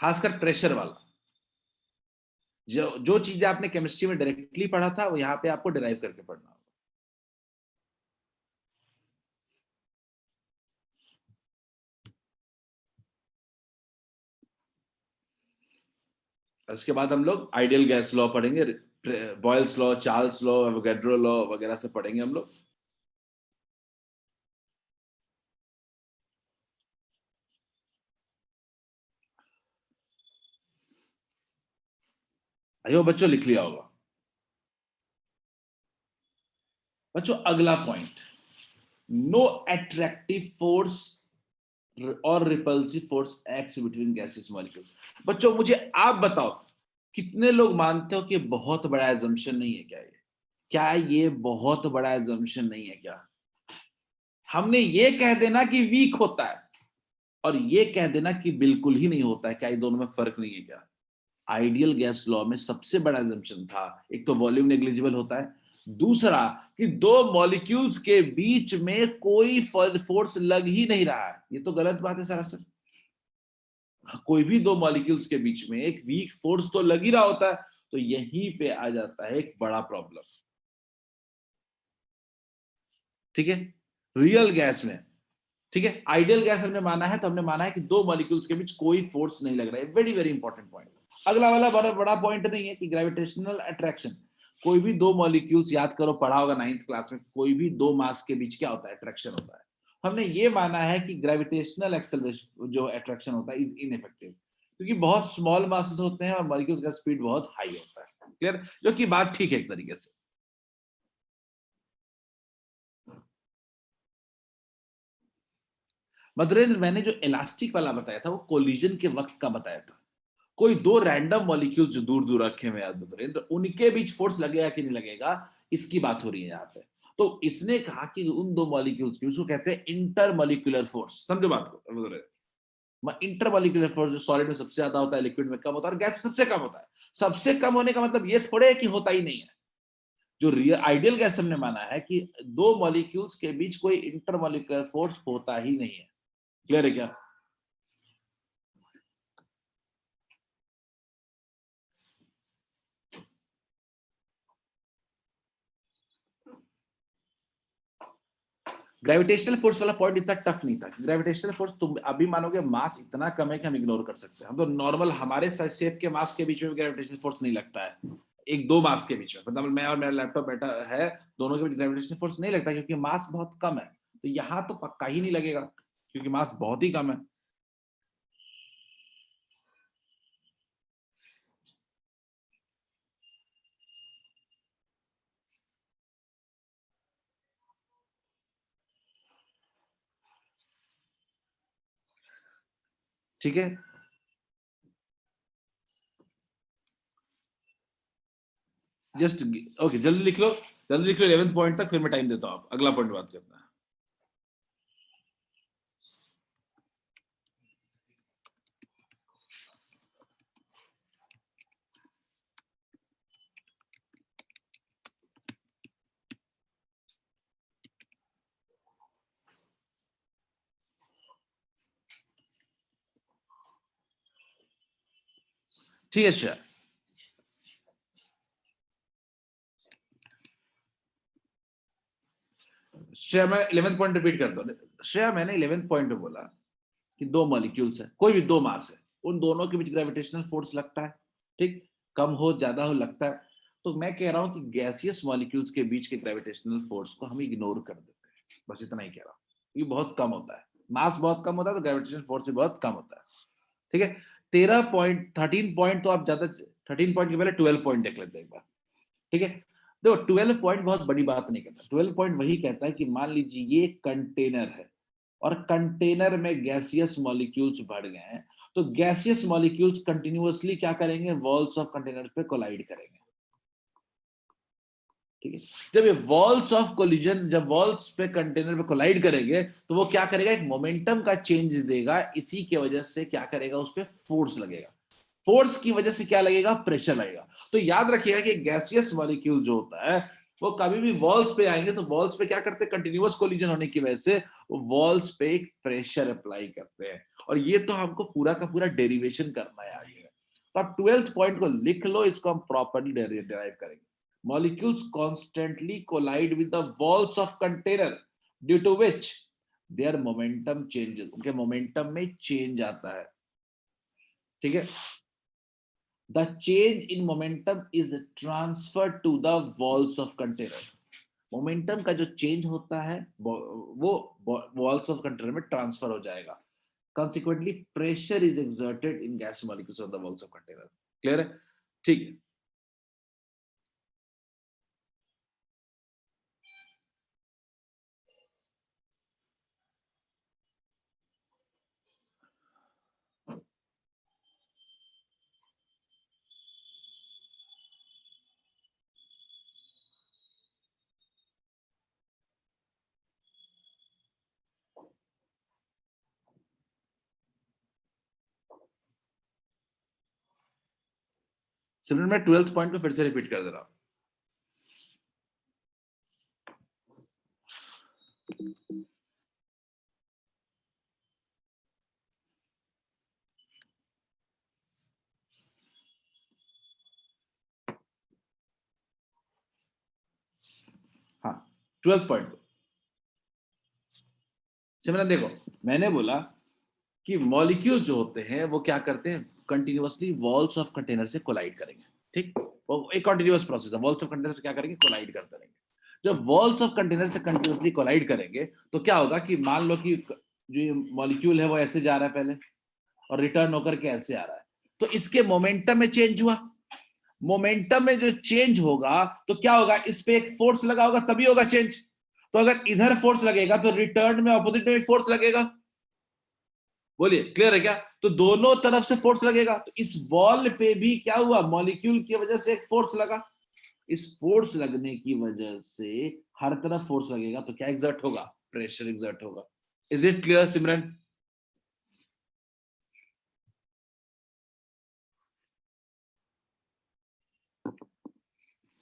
खासकर प्रेशर वाला। जो चीजें आपने केमिस्ट्री में डायरेक्टली पढ़ा था वो यहाँ पे आपको डिराइव करके पढ़ना होगा। उसके बाद हम लोग आइडियल गैस लॉ पढ़ेंगे, Boyle's law, Charles law, Avogadro law वगैरह से पढ़ेंगे हम लोग। आइयो बच्चों, लिख लिया होगा। बच्चों अगला पॉइंट, नो अट्रैक्टिव फोर्स और repulsive force acts between gases molecules. बच्चों मुझे आप बताओ, कितने लोग मानते हो कि बहुत बड़ा एजम्पशन नहीं है क्या ये बहुत बड़ा एजम्पशन नहीं है क्या? हमने ये कह देना कि वीक होता है और ये कह देना कि बिल्कुल ही नहीं होता है, क्या ये दोनों में फर्क नहीं है क्या? आइडियल गैस लॉ में सबसे बड़ा एजम्पशन था, एक तो वॉल्यूम नेग्लिजिबल होता है, दूसरा कि दो मॉलिक्यूल्स के बीच में कोई फोर्स लग ही नहीं रहा है। ये तो गलत बात है सरासर। कोई भी दो मॉलिक्यूल्स के बीच में एक वीक फोर्स तो लग ही रहा होता है। तो यहीं पे आ जाता है एक बड़ा प्रॉब्लम, ठीक है, रियल गैस में। ठीक है, आइडियल गैस हमने माना है, तो हमने माना है कि दो मॉलिक्यूल्स के बीच कोई फोर्स नहीं लग रहा है। Very very important point. अगला वाला बड़ा बड़ा पॉइंट नहीं है कि ग्रेविटेशनल अट्रैक्शन, कोई भी दो मॉलिक्यूल्स, याद करो पढ़ा होगा 9th क्लास में, कोई भी दो मास के बीच क्या होता है, अट्रैक्शन होता है। हमने ये माना है कि ग्रेविटेशनल एक्सेलरेशन जो अट्रैक्शन होता है इज इनइफेक्टिव, क्योंकि बहुत स्मॉल मासेस होते हैं और मॉलिक्यूल्स का स्पीड बहुत हाई होता है। क्लियर, जो कि बात ठीक है एक तरीके से। मधुरेंद्र, मैंने जो इलास्टिक वाला बताया था वो कोलिजन के वक्त का बताया था। कोई दो रैंडम मॉलिक्यूल जो दूर दूर रखे हुए हैं मधुरेंद्र, उनके बीच फोर्स लगेगा कि नहीं लगेगा, इसकी बात हो रही है यहाँ पे। तो इसने कहा कि उन दो मॉलिक्यूल्स की, उसको कहते हैं इंटरमॉलिक्यूलर फोर्स। समझो बात को मधुरेंद्र, इंटरमॉलिक्यूलर फोर्स जो सॉलिड में सबसे ज्यादा होता है, लिक्विड में कम होता है और गैस में सबसे कम होता है। सबसे कम होने का मतलब ये थोड़े है कि होता ही नहीं है। जो रियल आइडियल गैस हमने माना है कि दो मॉलिक्यूल्स के बीच कोई इंटरमॉलिक्यूलर फोर्स होता ही नहीं है। क्लियर है क्या? ग्रेविटेशनल फोर्स वाला पॉइंट इतना टफ नहीं था। ग्रेविटेशनल फोर्स तुम अभी मानोगे मास इतना कम है कि हम इग्नोर कर सकते हैं। हम तो नॉर्मल हमारे शेप के मास के बीच में ग्रेविटेशनल फोर्स नहीं लगता है। एक दो मास के बीच में, मतलब मैं और मेरा लैपटॉप बैठा है, दोनों के बीच ग्रेविटेशनल फोर्स नहीं लगता क्योंकि मास बहुत कम है। तो यहाँ तो पक्का ही नहीं लगेगा क्योंकि मास बहुत ही कम है। ठीक है, जस्ट ओके, जल्दी लिख लो, जल्दी लिख लो 11th पॉइंट तक, फिर मैं टाइम देता हूँ। अगला पॉइंट बात करना है। ठीक है श्रेया, श्रेया मैं 11th पॉइंट रिपीट करता हूँ। श्रेया, मैंने 11th पॉइंट में बोला कि दो मॉलिक्यूल्स है, कोई भी दो मास है, उन दोनों के बीच ग्रेविटेशनल फोर्स लगता है। ठीक, कम हो ज्यादा हो लगता है। तो मैं कह रहा हूं कि गैसियस मॉलिक्यूल्स के बीच के ग्रेविटेशनल फोर्स को हम इग्नोर कर देते हैं, बस इतना ही कह रहा हूं। ये बहुत कम होता है, मास बहुत कम होता है तो ग्रेविटेशनल फोर्स भी बहुत कम होता है। ठीक है, 13 पॉइंट 13 पॉइंट तो आप ज्यादा, 13 पॉइंट के पहले 12 पॉइंट देख लेते हैं एक बार। ठीक है, देखो 12 पॉइंट बहुत बड़ी बात नहीं कहता। 12 पॉइंट वही कहता है कि मान लीजिए ये कंटेनर है और कंटेनर में गैसियस मॉलिक्यूल्स बढ़ गए हैं, तो गैसियस मॉलिक्यूल्स कंटिन्यूअसली क्या करेंगे, वॉल्स ऑफ कंटेनर पे कोलाइड करेंगे। ठीक है, जब ये वॉल्स ऑफ कोलिजन, जब वॉल्स पे कंटेनर पे कोलाइड करेंगे तो वो क्या करेगा, एक मोमेंटम का चेंज देगा। इसी की वजह से क्या करेगा, उस पर फोर्स लगेगा। फोर्स की वजह से क्या लगेगा, प्रेशर लगेगा। तो याद रखिएगा कि गैसियस मॉलिक्यूल जो होता है वो कभी भी वॉल्स पे आएंगे तो वॉल्स पे क्या करते हैं, कंटिन्यूअस कोलिजन होने की वजह से वॉल्स पे एक प्रेशर अप्लाई करते हैं। और ये तो हमको पूरा का पूरा डेरिवेशन करना है आगे। तो आप 12th पॉइंट को लिख लो, इसको हम प्रॉपर्ली डेराइव करेंगे। Molecules constantly collide with the walls of container, due to which their momentum changes. उनके मोमेंटम में चेंज आता है। ठीक है, the change in momentum is transferred to the walls of container. Momentum का जो चेंज होता है वो वॉल्स ऑफ कंटेनर में ट्रांसफर हो जाएगा। Consequently, pressure is exerted in gas molecules on the walls of container. Clear है? ठीक है, सिर्फ मैं 12th पॉइंट को फिर से रिपीट कर दे रहा हूं। 12th point. सिमरन देखो, मैंने बोला कि मॉलिक्यूल जो होते हैं वो क्या करते हैं, कंटिन्यूअसली वॉल्स ऑफ कंटेनर से कोलाइड करेंगे। ठीक, वो एक कंटिन्यूअस प्रोसेस है, वॉल्स ऑफ कंटेनर से क्या करेंगे, कोलाइड करते रहेंगे। जब वॉल्स ऑफ कंटेनर से कंटिन्यूअसली कोलाइड करेंगे तो क्या होगा कि मान लो कि जो मॉलिक्यूल है वो ऐसे जा रहा है पहले और रिटर्न होकर के ऐसे आ रहा है, तो इसके मोमेंटम में चेंज हुआ। मोमेंटम में जो चेंज होगा तो क्या होगा, इस पे एक फोर्स लगा होगा तभी होगा चेंज। तो अगर इधर फोर्स लगेगा तो रिटर्न में ऑपोजिट में भी फोर्स लगेगा। बोलिए क्लियर है क्या? तो दोनों तरफ से फोर्स लगेगा। तो इस बॉल पे भी क्या हुआ, मॉलिक्यूल की वजह से एक फोर्स लगा। इस फोर्स लगने की वजह से हर तरफ फोर्स लगेगा तो क्या एग्जर्ट होगा, प्रेशर एग्जर्ट होगा। Is it clear Simran?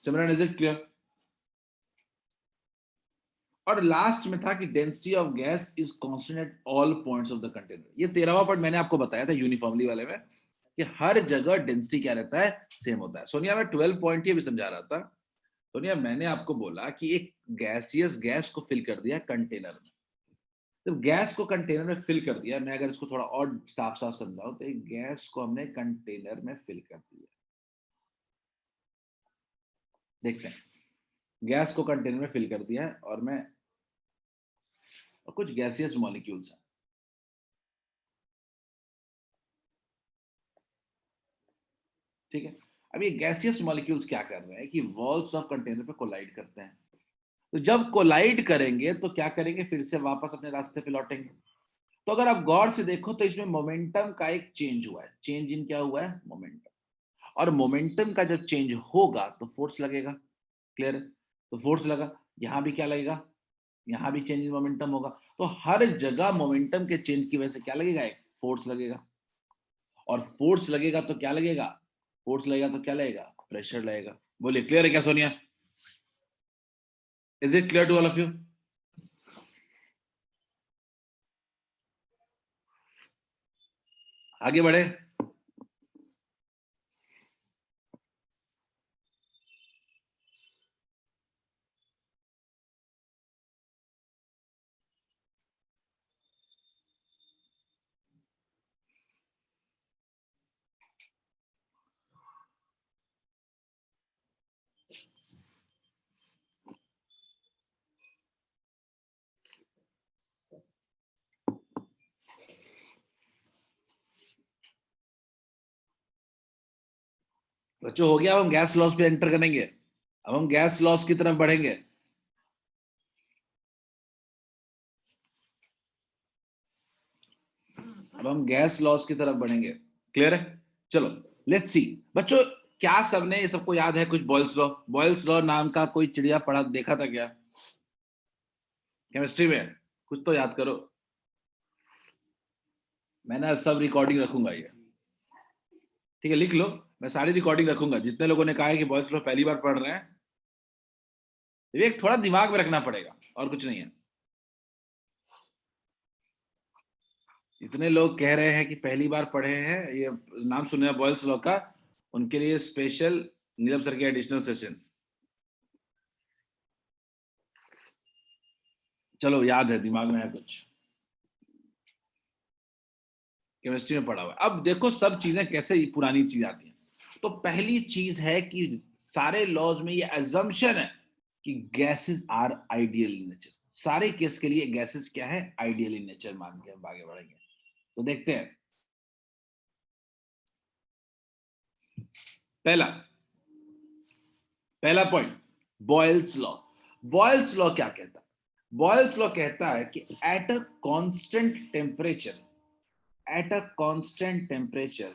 Simran is it clear? और लास्ट में था कि density of gas is constant at all points of the container. ये 13वां पॉइंट मैंने आपको बताया था यूनिफॉर्मली वाले में कि हर जगह डेंसिटी क्या रहता है, सेम होता है। सोनिया मैं 12 पॉइंट ये भी समझा रहा था। सोनिया मैंने आपको बोला कि एक गैसियस गैस को फिल कर दिया कंटेनर में। तो गैस को कंटेनर में फिल कर दिया, मैं अगर इसको थोड़ा और साफ साफ समझाऊं तो एक गैस को हमने कंटेनर में फिल कर दिया। देखते हैं, गैस को कंटेनर में फिल कर दिया है और मैं और कुछ गैसियस मॉलिक्यूल्स हैं। ठीक है, अब ये गैसियस मॉलिक्यूल्स क्या कर रहे हैं कि वॉल्स ऑफ कंटेनर पे कोलाइड करते हैं। तो जब कोलाइड करेंगे तो क्या करेंगे, फिर से वापस अपने रास्ते पे लौटेंगे। तो अगर आप गौर से देखो तो इसमें मोमेंटम का एक चेंज हुआ है। चेंज इन क्या हुआ है, मोमेंटम। और मोमेंटम का जब चेंज होगा तो फोर्स लगेगा। क्लियर है? तो फोर्स लगा, यहां भी क्या लगेगा, यहां भी चेंज इन मोमेंटम होगा। तो हर जगह मोमेंटम के चेंज की वजह से क्या लगेगा, एक फोर्स लगेगा। और फोर्स लगेगा तो क्या लगेगा, फोर्स लगेगा तो क्या लगेगा, प्रेशर लगेगा। बोलिए क्लियर है क्या Sonia? Is it clear to all of you? आगे बढ़े। बच्चों हो गया, अब हम गैस लॉस पे एंटर करेंगे। अब हम गैस लॉस की तरफ बढ़ेंगे। अब हम गैस लॉस की तरफ बढ़ेंगे। क्लियर है? चलो लेट्स सी। बच्चों क्या सबने, ये सबको याद है कुछ बॉयल्स लॉ? बॉयल्स लॉ नाम का कोई चिड़िया पढ़ा देखा था क्या केमिस्ट्री में? कुछ तो याद करो। मैंने सब रिकॉर्डिंग रखूंगा ये, ठीक है? लिख लो, मैं सारी रिकॉर्डिंग रखूंगा। जितने लोगों ने कहा है कि बॉयल्स लॉ पहली बार पढ़ रहे हैं, ये थोड़ा दिमाग में रखना पड़ेगा और कुछ नहीं है। जितने लोग कह रहे हैं कि पहली बार पढ़े हैं, ये नाम सुने हैं बॉयल्स लॉ का, उनके लिए स्पेशल नीरव सर के एडिशनल सेशन। चलो याद है, दिमाग में है कुछ, केमिस्ट्री में पढ़ा हुआ है। अब देखो सब चीजें कैसे पुरानी चीज आती हैं। तो पहली चीज है कि सारे लॉज में ये एजम्पशन है कि gases are ideal in nature. सारे केस के लिए गैसेस क्या है, आइडियल इन नेचर मान के हम आगे बढ़ेंगे। तो देखते हैं, पहला पहला point, Boyle's law. Boyle's law क्या कहता है? बॉयल्स लॉ कहता है कि at a constant temperature, at a constant temperature,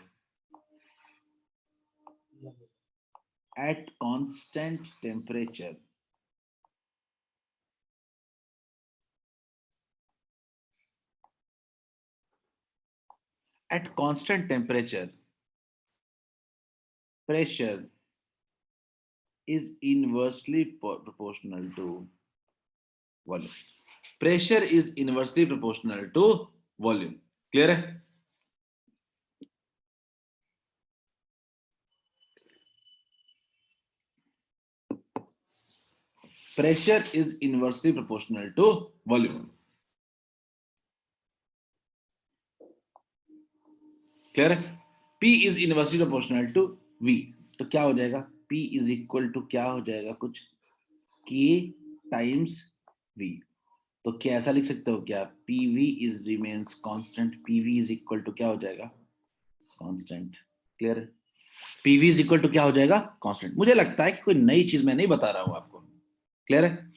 at constant temperature, at constant temperature, pressure is inversely proportional to volume. Pressure is inversely proportional to volume. Clear है? Pressure is inversely proportional to volume. Clear है? P is inversely proportional to V, तो क्या हो जाएगा? P is equal to क्या हो जाएगा? कुछ K टाइम्स V। तो क्या ऐसा लिख सकते हो क्या? PV is remains constant, PV is equal to क्या हो जाएगा? कांस्टेंट। क्लियर है? PV इज इक्वल टू क्या हो जाएगा? कांस्टेंट। मुझे लगता है कि कोई नई चीज मैं नहीं बता रहा हूं आपको। क्लियर है?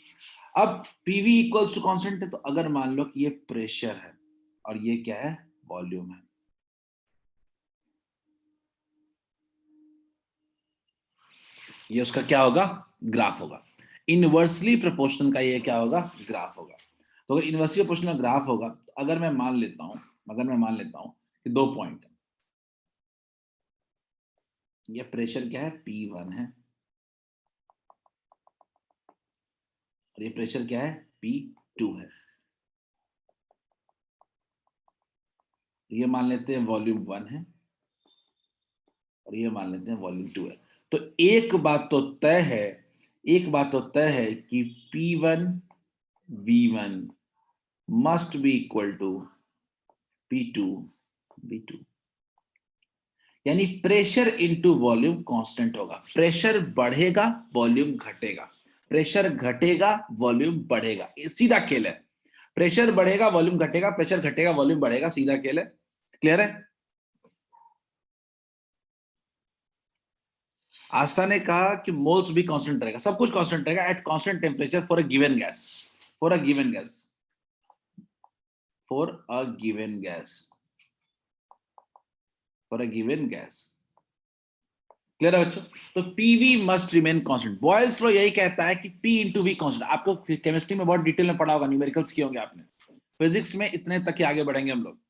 अब PV इक्वल्स टू कांस्टेंट है, तो अगर मान लो कि ये प्रेशर है और ये क्या है? वॉल्यूम है, ये उसका क्या होगा? ग्राफ होगा। इनवर्सली प्रोपोर्शनल का ये क्या होगा? ग्राफ होगा। तो अगर इनवर्सली प्रोपोर्शनल ग्राफ होगा, तो अगर मैं मान लेता हूं कि 2 पॉइंट है, ये प्रेशर क्या है? P1 है, और ये प्रेशर क्या है? P2 है। ये मान लेते हैं वॉल्यूम 1 है, और ये मान लेते हैं वॉल्यूम 2 है। तो एक बात तो तय है कि P1 V1 must be equal to P2 V2, यानी प्रेशर इनटू वॉल्यूम कांस्टेंट होगा। प्रेशर बढ़ेगा, वॉल्यूम घटेगा, प्रेशर घटेगा, वॉल्यूम बढ़ेगा, ये सीधा खेल है। प्रेशर बढ़ेगा, वॉल्यूम घटेगा, प्रेशर घटेगा, वॉल्यूम बढ़ेगा, सीधा खेल है। क्लियर है? आस्था ने कहा कि मोल्स भी कांस्टेंट रहेगा, सब कुछ कांस्टेंट रहेगा at constant temperature for a given gas, for a given gas, for a given gas, for a given gas. Clear है बच्चों? तो PV must remain constant. Boyle's law यही कहता है कि P इंटू V कांस्टेंट। आपको chemistry में बहुत डिटेल में पढ़ा होगा, न्यूमेरिकल्स किए होंगे आपने। फिजिक्स में इतने तक ही आगे बढ़ेंगे हम लोग।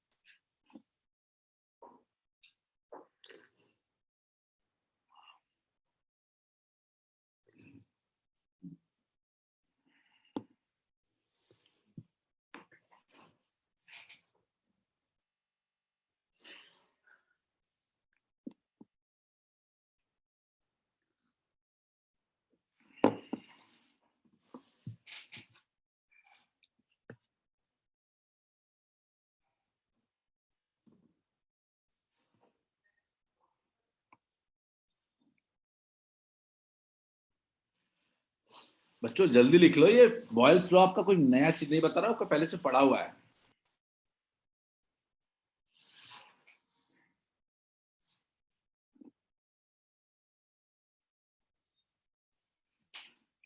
बच्चों जल्दी लिख लो, ये बॉयल्स लॉ आपका कोई नया चीज नहीं बता रहा, आपका पहले से पढ़ा हुआ है।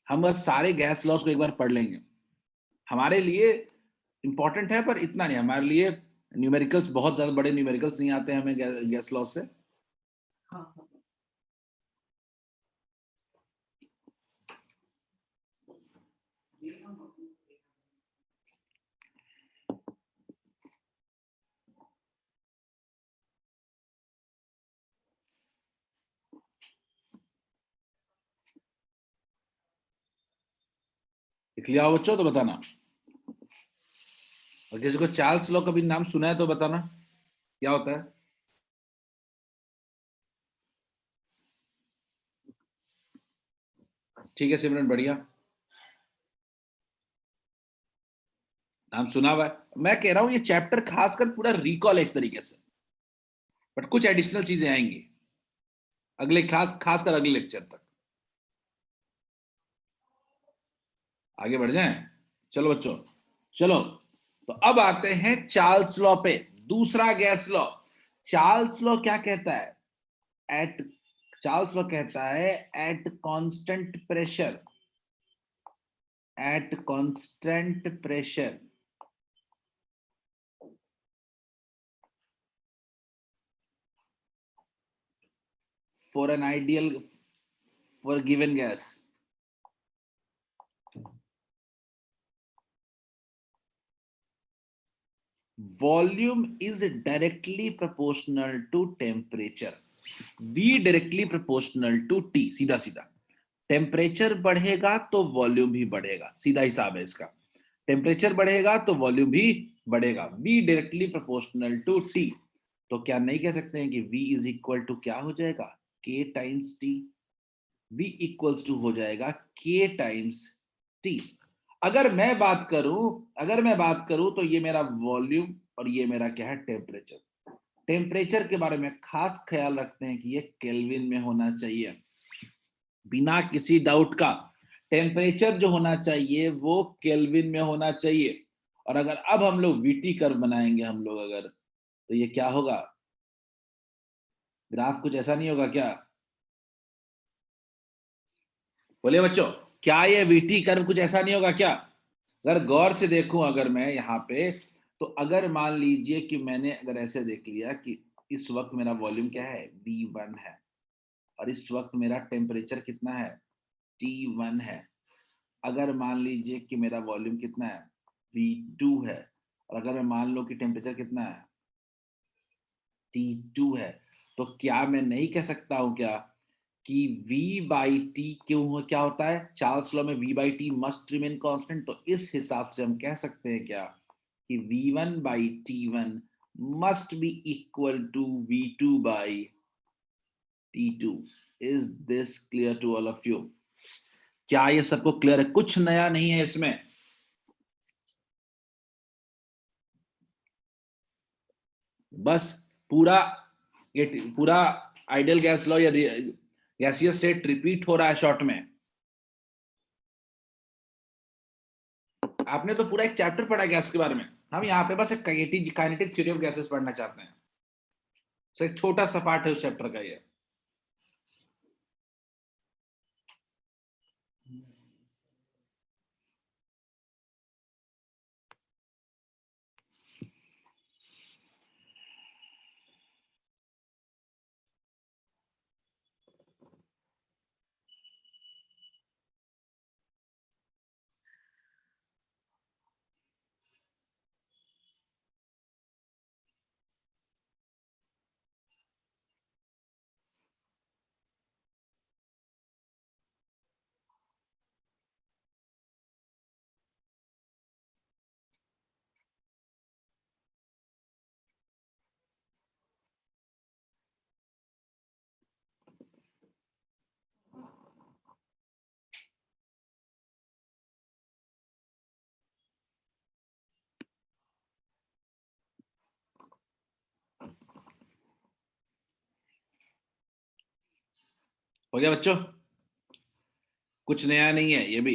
हम बस सारे गैस लॉस को एक बार पढ़ लेंगे। हमारे लिए इंपॉर्टेंट है, पर इतना नहीं। हमारे लिए न्यूमेरिकल्स, बहुत ज्यादा बड़े न्यूमेरिकल्स नहीं आते हमें गैस लॉस से। लिख लिया हो बच्चों तो बताना, और किसी को चार्ल्स लॉ का भी नाम सुना है तो बताना क्या होता है। ठीक है सिमरन, बढ़िया, नाम सुना हुआ है। मैं कह रहा हूं ये चैप्टर खासकर पूरा रिकॉल एक तरीके से, बट कुछ एडिशनल चीजें आएंगी अगले खासकर अगले लेक्चर तक। आगे बढ़ जाएं? चलो बच्चों, चलो तो अब आते हैं चार्ल्स लॉ पे, दूसरा गैस लॉ। चार्ल्स लॉ क्या कहता है? एट चार्ल्स लॉ कहता है at constant pressure, eight constant pressure for an ideal, for a given gas, volume is directly proportional to temperature, V directly proportional to T। सीधा सीधा temperature बढ़ेगा तो volume भी बढ़ेगा, सीधा हिसाब है इसका। टेम्परेचर बढ़ेगा तो वॉल्यूम भी बढ़ेगा, V directly proportional to T। तो क्या नहीं कह सकते हैं कि V इज इक्वल टू क्या हो जाएगा? K times T। V equals to हो जाएगा K टाइम्स T T। अगर मैं बात करूं तो ये मेरा वॉल्यूम और ये मेरा क्या है, टेम्परेचर। टेम्परेचर के बारे में खास ख्याल रखते हैं कि ये केल्विन में होना चाहिए, बिना किसी डाउट का। टेम्परेचर जो होना चाहिए वो केल्विन में होना चाहिए। और अगर अब हम लोग वीटी कर्व बनाएंगे हम लोग अगर, तो ये क्या होगा, ग्राफ कुछ ऐसा नहीं होगा क्या? बोलिए बच्चों, क्या ये वीटी कर्व कुछ ऐसा नहीं होगा क्या? अगर गौर से देखूं अगर मैं यहाँ पे, तो अगर मान लीजिए कि मैंने अगर ऐसे देख लिया कि इस वक्त मेरा वॉल्यूम क्या है, V1 है, और इस वक्त मेरा टेम्परेचर कितना है, T1 है। अगर मान लीजिए कि मेरा वॉल्यूम कितना है, V2 है, और अगर मैं मान लो कि टेम्परेचर कितना है, T2 है, तो क्या मैं नहीं कह सकता हूं क्या कि V बाई टी क्यों हो, क्या होता है चार्ल्स लॉ में, V by T must remain constant. तो इस हिसाब से हम कह सकते हैं क्या कि V1 by T1 must be equal to V2 by T2। Is this clear to all of you? क्या ये सबको क्लियर है? कुछ नया नहीं है इसमें। बस पूरा ये पूरा आइडियल गैस लॉ या गैसियस स्टेट रिपीट हो रहा है शॉर्ट में। आपने तो पूरा एक चैप्टर पढ़ा है गैस के बारे में, हम यहाँ पे बस एक काइनेटिक थ्योरी ऑफ गैसेस पढ़ना चाहते हैं। तो एक छोटा सा पार्ट है उस चैप्टर का ये। हो गया बच्चों? कुछ नया नहीं है ये भी।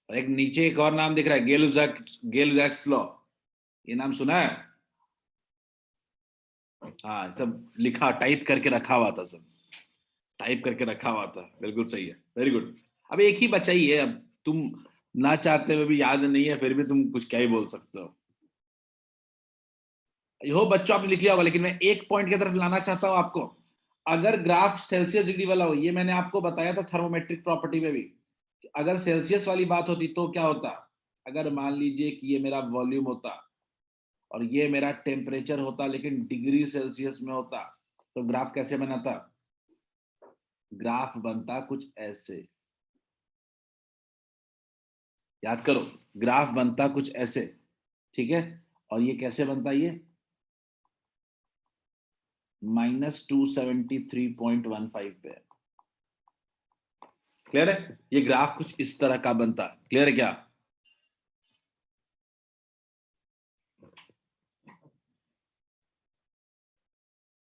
और एक नीचे एक और नाम दिख रहा है, गेलुजैक्स लॉ। ये नाम सुना है? हाँ, सब लिखा टाइप करके रखा हुआ था, सब टाइप करके रखा हुआ था। बिल्कुल सही है, वेरी गुड। अब एक ही बचा ही है, अब तुम ना चाहते हुए भी याद नहीं है, फिर भी तुम कुछ क्या ही बोल सकते हो। यो बच्चों आपने लिख लिया होगा, लेकिन मैं एक पॉइंट की तरफ लाना चाहता हूं आपको। अगर ग्राफ सेल्सियस डिग्री वाला हो, ये मैंने आपको बताया था थर्मोमेट्रिक प्रॉपर्टी में भी, अगर सेल्सियस वाली बात होती तो क्या होता। अगर मान लीजिए कि ये मेरा वॉल्यूम होता और ये मेरा टेम्परेचर होता, लेकिन डिग्री सेल्सियस में होता, तो ग्राफ कैसे बनाता? ग्राफ बनता कुछ ऐसे, याद करो, ग्राफ बनता कुछ ऐसे, ठीक है। और ये कैसे बनता, ये -273.15 पे। क्लियर है? ये ग्राफ कुछ इस तरह का बनता। क्लियर है क्या?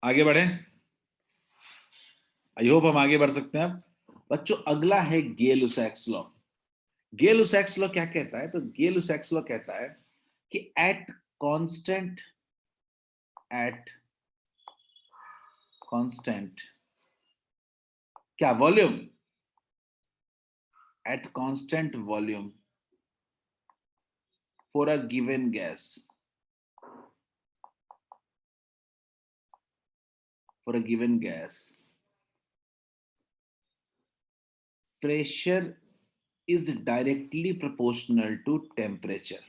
आगे बढ़े, आई होप हम आगे बढ़ सकते हैं। बच्चों अगला है गेलुसैक्स लॉ। गेलुसैक्स लॉ क्या कहता है? तो गेलुसैक्स लॉ कहता है कि एट कांस्टेंट क्या volume, at constant volume for a given gas, pressure is directly proportional to temperature.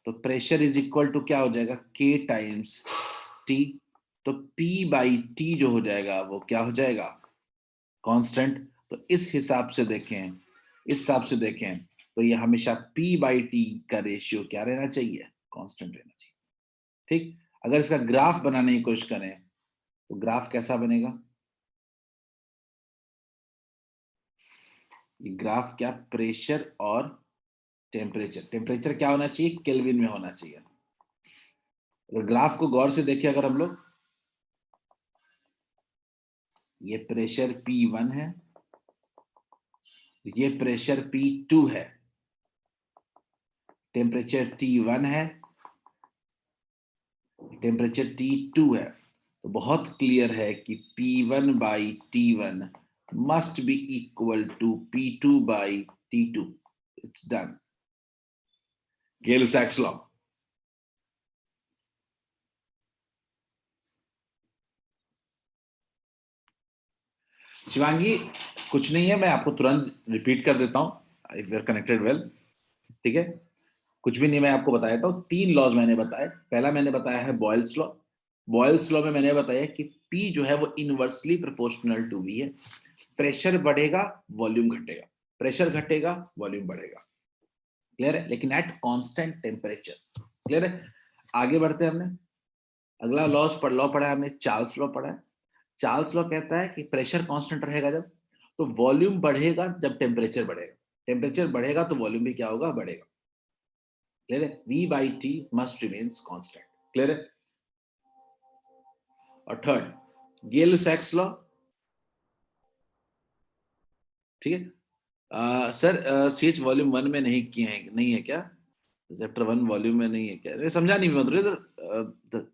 तो प्रेशर इज इक्वल टू क्या हो जाएगा, K टाइम्स T। तो P बाई T जो हो जाएगा वो क्या हो जाएगा, कांस्टेंट। तो इस हिसाब से देखें तो ये हमेशा P बाई T का रेशियो क्या रहना चाहिए, कांस्टेंट रहना चाहिए। ठीक। अगर इसका ग्राफ बनाने की कोशिश करें तो ग्राफ कैसा बनेगा, ये ग्राफ क्या, प्रेशर और टेम्परेचर। टेम्परेचर क्या होना चाहिए, केल्विन में होना चाहिए। अगर ग्राफ को गौर से देखिए अगर हम लोग, ये प्रेशर P1 है, ये प्रेशर P2 है, टेम्परेचर T1 है, टेम्परेचर T2 है। तो बहुत क्लियर है कि P1 by T1 must be equal to P2 by T2. It's done. Gay-Lussac's law. Shivangi कुछ नहीं है, मैं आपको तुरंत रिपीट कर देता हूं, if you are connected well, ठीक है। कुछ भी नहीं, मैं आपको बता देता हूं। 3 लॉज मैंने बताए। पहला मैंने बताया है बॉयल्स लॉ। बॉयल्स लॉ में मैंने बताया कि P जो है वो इनवर्सली प्रोपोर्शनल टू V है। प्रेशर बढ़ेगा, वॉल्यूम घटेगा, प्रेशर घटेगा, वॉल्यूम बढ़ेगा। क्लियर है, लेकिन एट कांस्टेंट टेम्परेचर। क्लियर है, आगे बढ़ते हैं। हमने अगला लॉ पढ़ा है हमने, चार्ल्स लॉ पढ़ा है। चार्ल्स लॉ कहता है कि प्रेशर कांस्टेंट रहेगा जब, तो वॉल्यूम बढ़ेगा जब टेम्परेचर बढ़ेगा। टेम्परेचर बढ़ेगा तो वॉल्यूम भी क्या होगा, बढ़ेगा। क्लियर है, V by T must remains constant। Clear है। और थर्ड Gay-Lussac's लॉ, ठीक है। सर CH वॉल्यूम 1 में नहीं किए हैं, नहीं है क्या, चैप्टर 1 वॉल्यूम में नहीं है क्या, समझा नहीं मतलब।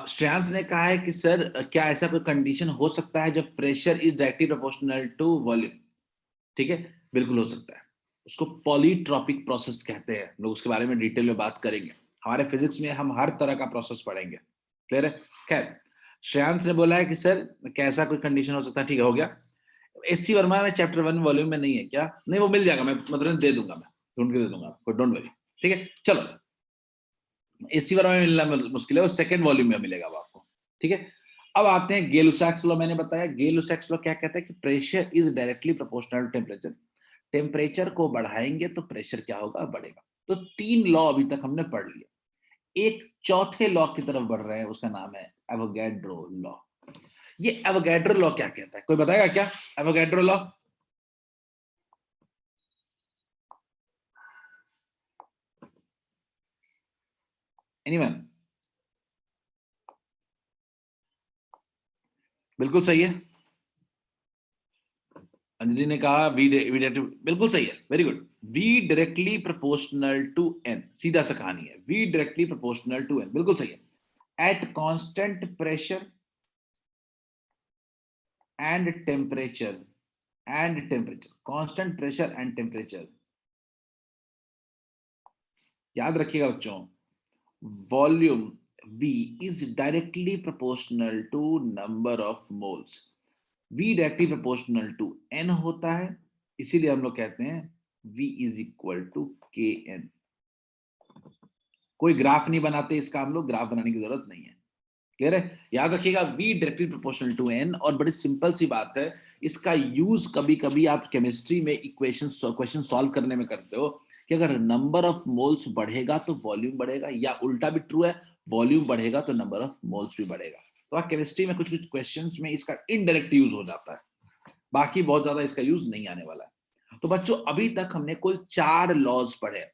श्रेयांश ने कहा है कि सर क्या ऐसा कोई कंडीशन हो सकता है जब pressure is directly proportional to volume. ठीक है, बिल्कुल हो सकता है। उसको पॉलीट्रॉपिक प्रोसेस कहते हैं, लोग उसके बारे में डिटेल में बात करेंगे। हमारे फिजिक्स में हम हर तरह का प्रोसेस पढ़ेंगे। क्लियर है। खैर, श्रेयांश ने बोला है कि सर कैसा कोई कंडीशन हो सकता है, ठीक है, हो गया। SC वर्मा में चैप्टर 1 वॉल्यूम में नहीं है क्या, नहीं वो मिल जाएगा, मैं मतलब दे दूंगा, मैं ढूंढ के दे दूंगा आपको, डोंट वरी। ठीक है, चलो। SC वर्मा में मिलना मुश्किल है, वो सेकंड वॉल्यूम में मिलेगा वो आपको। ठीक है, अब आते हैं Gay-Lussac's लॉ। मैंने बताया Gay-Lussac's लॉ क्या कहता है कि pressure is directly proportional to temperature. Temperature को बढ़ाएंगे तो प्रेशर क्या होगा, बढ़ेगा। तो 3 लॉ अभी तक हमने पढ़ लिया। एक चौथे लॉ की तरफ बढ़ रहे हैं, उसका नाम है एवोगैड्रो लॉ। ये एवोगैड्रो लॉ क्या कहता है, कोई बताएगा क्या एवोगैड्रो लॉ? एनीवन? बिल्कुल सही है, अंजलि ने कहा वी डायरेक्टली, बिल्कुल सही है, very good. V directly proportional to N, सीधा सा कहानी है, V directly proportional to N, बिल्कुल सही है। At constant pressure and temperature, constant pressure and temperature, याद रखिएगा बच्चों, volume V is directly proportional to number of moles। V directly proportional to N होता है, इसीलिए हम लोग कहते हैं V is equal to Kn। कोई ग्राफ नहीं बनाते इसका, हम लोग ग्राफ बनाने की जरूरत नहीं है। क्लियर है, याद रखिएगा V directly proportional to N। और बड़ी सिंपल सी बात है, इसका यूज कभी कभी आप केमिस्ट्री में क्वेश्चन सॉल्व करने में करते हो कि अगर नंबर ऑफ मोल्स बढ़ेगा तो वॉल्यूम बढ़ेगा, या उल्टा भी ट्रू है, वॉल्यूम बढ़ेगा तो नंबर ऑफ मोल्स भी बढ़ेगा। तो आप केमिस्ट्री में कुछ कुछ क्वेश्चंस में इसका इनडायरेक्ट यूज हो जाता है, बाकी बहुत ज्यादा इसका यूज नहीं आने वाला है। तो बच्चों अभी तक हमने कुल 4 लॉज पढ़े।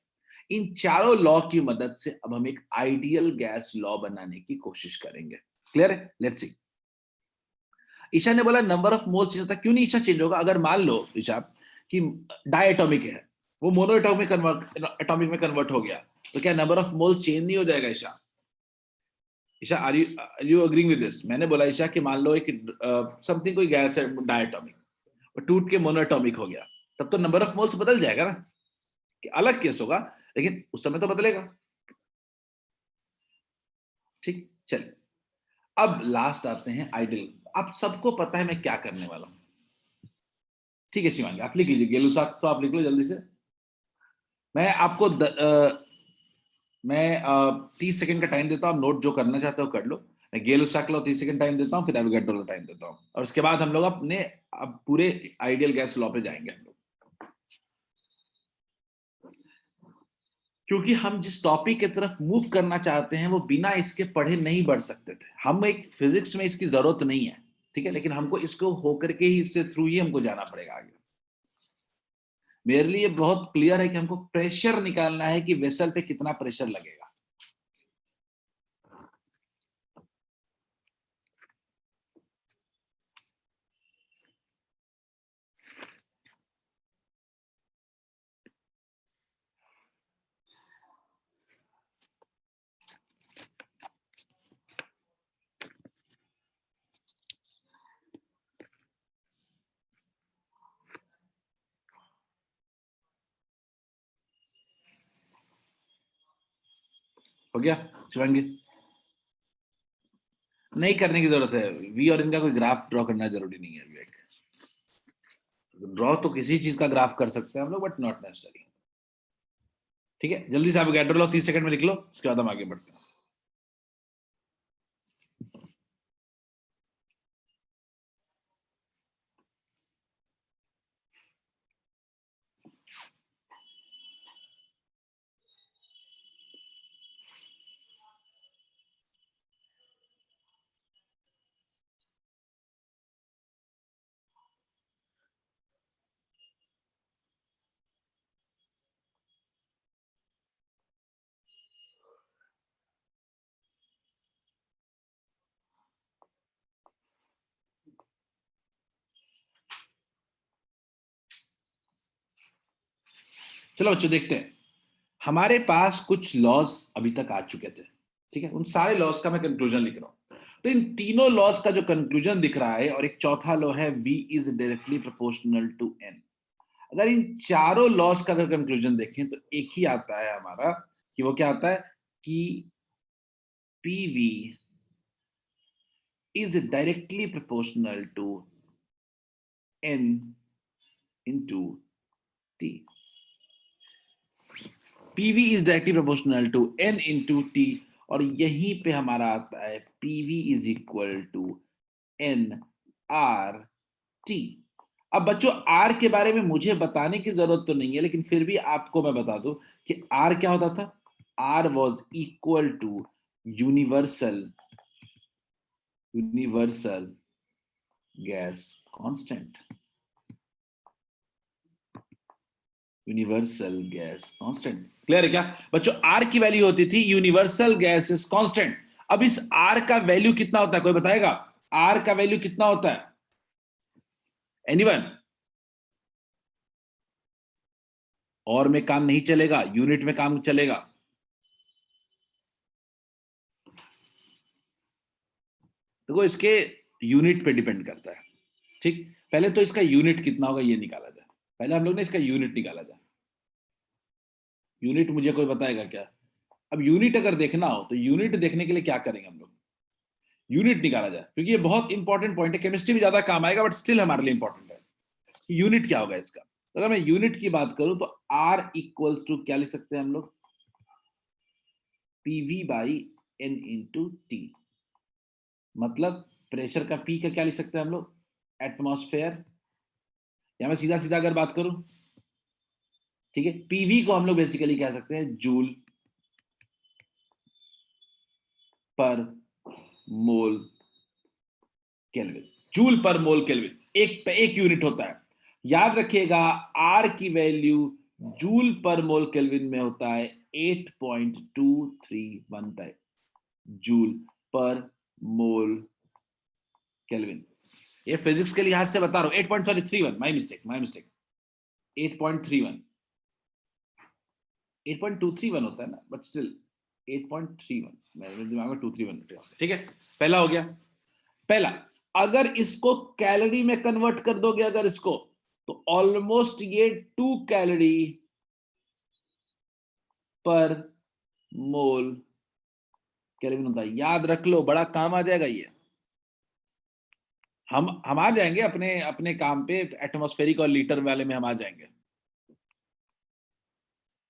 इन चारों लॉ की मदद से अब हम एक आइडियल गैस लॉ बनाने की कोशिश करेंगे। क्लियर है, लेट्स सी। ईशा ने बोला नंबर ऑफ मोल चेंज होता है, क्यों नहीं ईशा चेंज होगा? अगर मान लो ईशा कि डायटोमिक है, वो मोनोएटॉमिक एटॉमिक में कन्वर्ट हो गया, तो क्या नंबर ऑफ मोल चेंज नहीं हो जाएगा Isha? Isha are you agreeing with this? मैंने बोला ईशा कि मान लो एक समथिंग कोई गैस है डायटोमिक, वो टूट के मोनोएटॉमिक हो गया, तब तो नंबर ऑफ मोल्स बदल जाएगा ना, कि अलग केस होगा, लेकिन उस समय तो बदलेगा। ठीक, चलिए अब लास्ट आते हैं आइडियल। आप सबको पता है मैं क्या करने वाला हूं, ठीक है शिवांगी आप लिख लीजिए, Gay-Lussac तो आप लिख लो जल्दी से। मैं आपको मैं 30 सेकंड का टाइम देता हूं, नोट जो करना चाहते हो कर लो। मैं Gay-Lussac को 30 सेकंड टाइम देता हूं, फिर एवोगैड्रो को टाइम देता हूं, और उसके बाद हम लोग अपने अब पूरे आइडियल गैस लॉ पे जाएंगे हम लोग। क्योंकि हम जिस टॉपिक की तरफ मूव करना चाहते हैं वो बिना इसके पढ़े नहीं बढ़ सकते थे। हम एक फिजिक्स में इसकी जरूरत नहीं है, ठीक है, लेकिन हमको इसको होकर के ही, इससे थ्रू ही हमको जाना पड़ेगा आगे। मेरे लिए बहुत क्लियर है कि हमको प्रेशर निकालना है कि वेसल पे कितना प्रेशर लगेगा। हो गया शिवांगी? नहीं करने की जरूरत है, वी और इनका कोई ग्राफ ड्रॉ करना जरूरी नहीं है विवेक। ड्रॉ तो किसी चीज का ग्राफ कर सकते हैं हम लोग, बट नॉट नेसेसरी। ठीक है, जल्दी से आप गैड्रो लो, 30 सेकंड में लिख लो, उसके बाद हम आगे बढ़ते हैं। चलो बच्चों देखते हैं, हमारे पास कुछ लॉज अभी तक आ चुके थे। ठीक है, उन सारे लॉज का मैं कंक्लूजन लिख रहा हूं। तो इन तीनों लॉज का जो कंक्लूजन दिख रहा है, और एक चौथा लॉ है V is directly proportional to N। अगर इन चारों लॉज का अगर कंक्लूजन देखें तो एक ही आता है हमारा, कि वो क्या आता है कि PV is directly proportional to N into T। PV is directly proportional to N into T, और यहीं पे हमारा आता है PV is equal to N R T। अब बच्चों R के बारे में मुझे बताने की जरूरत तो नहीं है, लेकिन फिर भी आपको मैं बता दूं कि R क्या होता था। R was equal to universal gas constant। Universal gas constant. Clear है क्या बच्चों? आर की वैल्यू होती थी यूनिवर्सल गैस इज कांस्टेंट। अब इस आर का वैल्यू कितना होता है, कोई बताएगा? आर का वैल्यू कितना होता है? एनीवन? और में काम नहीं चलेगा, यूनिट में काम चलेगा। देखो इसके यूनिट पे डिपेंड करता है। ठीक, पहले तो इसका यूनिट कितना होगा ये निकाला जाए। पहले हम लोग ने इसका यूनिट निकाला जाए। यूनिट मुझे कोई बताएगा क्या? अब यूनिट अगर देखना हो तो यूनिट देखने के लिए क्या करेंगे हम लोग? यूनिट निकाला जाए, क्योंकि ये बहुत इंपॉर्टेंट पॉइंट है। केमिस्ट्री में ज्यादा काम आएगा, बट स्टिल हमारे लिए इंपॉर्टेंट है। यूनिट क्या होगा इसका? अगर मैं यूनिट की बात करूं तो R इक्वल्स टू क्या लिख सकते हैं हम लोग? PV by N into T। मतलब प्रेशर का P का क्या लिख सकते हैं हम लोग? एटमॉस्फेयर। या मैं सीधा सीधा अगर बात करूं, ठीक है, PV को हम लोग बेसिकली कह सकते हैं जूल पर मोल केल्विन। जूल पर मोल केल्विन एक यूनिट होता है। याद रखिएगा R की वैल्यू जूल पर मोल केल्विन में होता है 8.231 जूल पर मोल केल्विन। ये फिजिक्स के लिहाज से बता रहा हूं। 8.31, माय मिस्टेक 8.31 8.231 होता है ना, बट स्टिल 8.31 मेरे दिमाग में 231। ठीक है, पहला हो गया। पहला, अगर इसको कैलोरी में कन्वर्ट कर दोगे अगर इसको, तो ऑलमोस्ट ये 2 कैलोरी पर मोल केल्विन होता है। याद रख लो, बड़ा काम आ जाएगा ये। हम आ जाएंगे अपने अपने काम पे, एटमॉस्फेरिक और लीटर वाले में हम आ जाएंगे।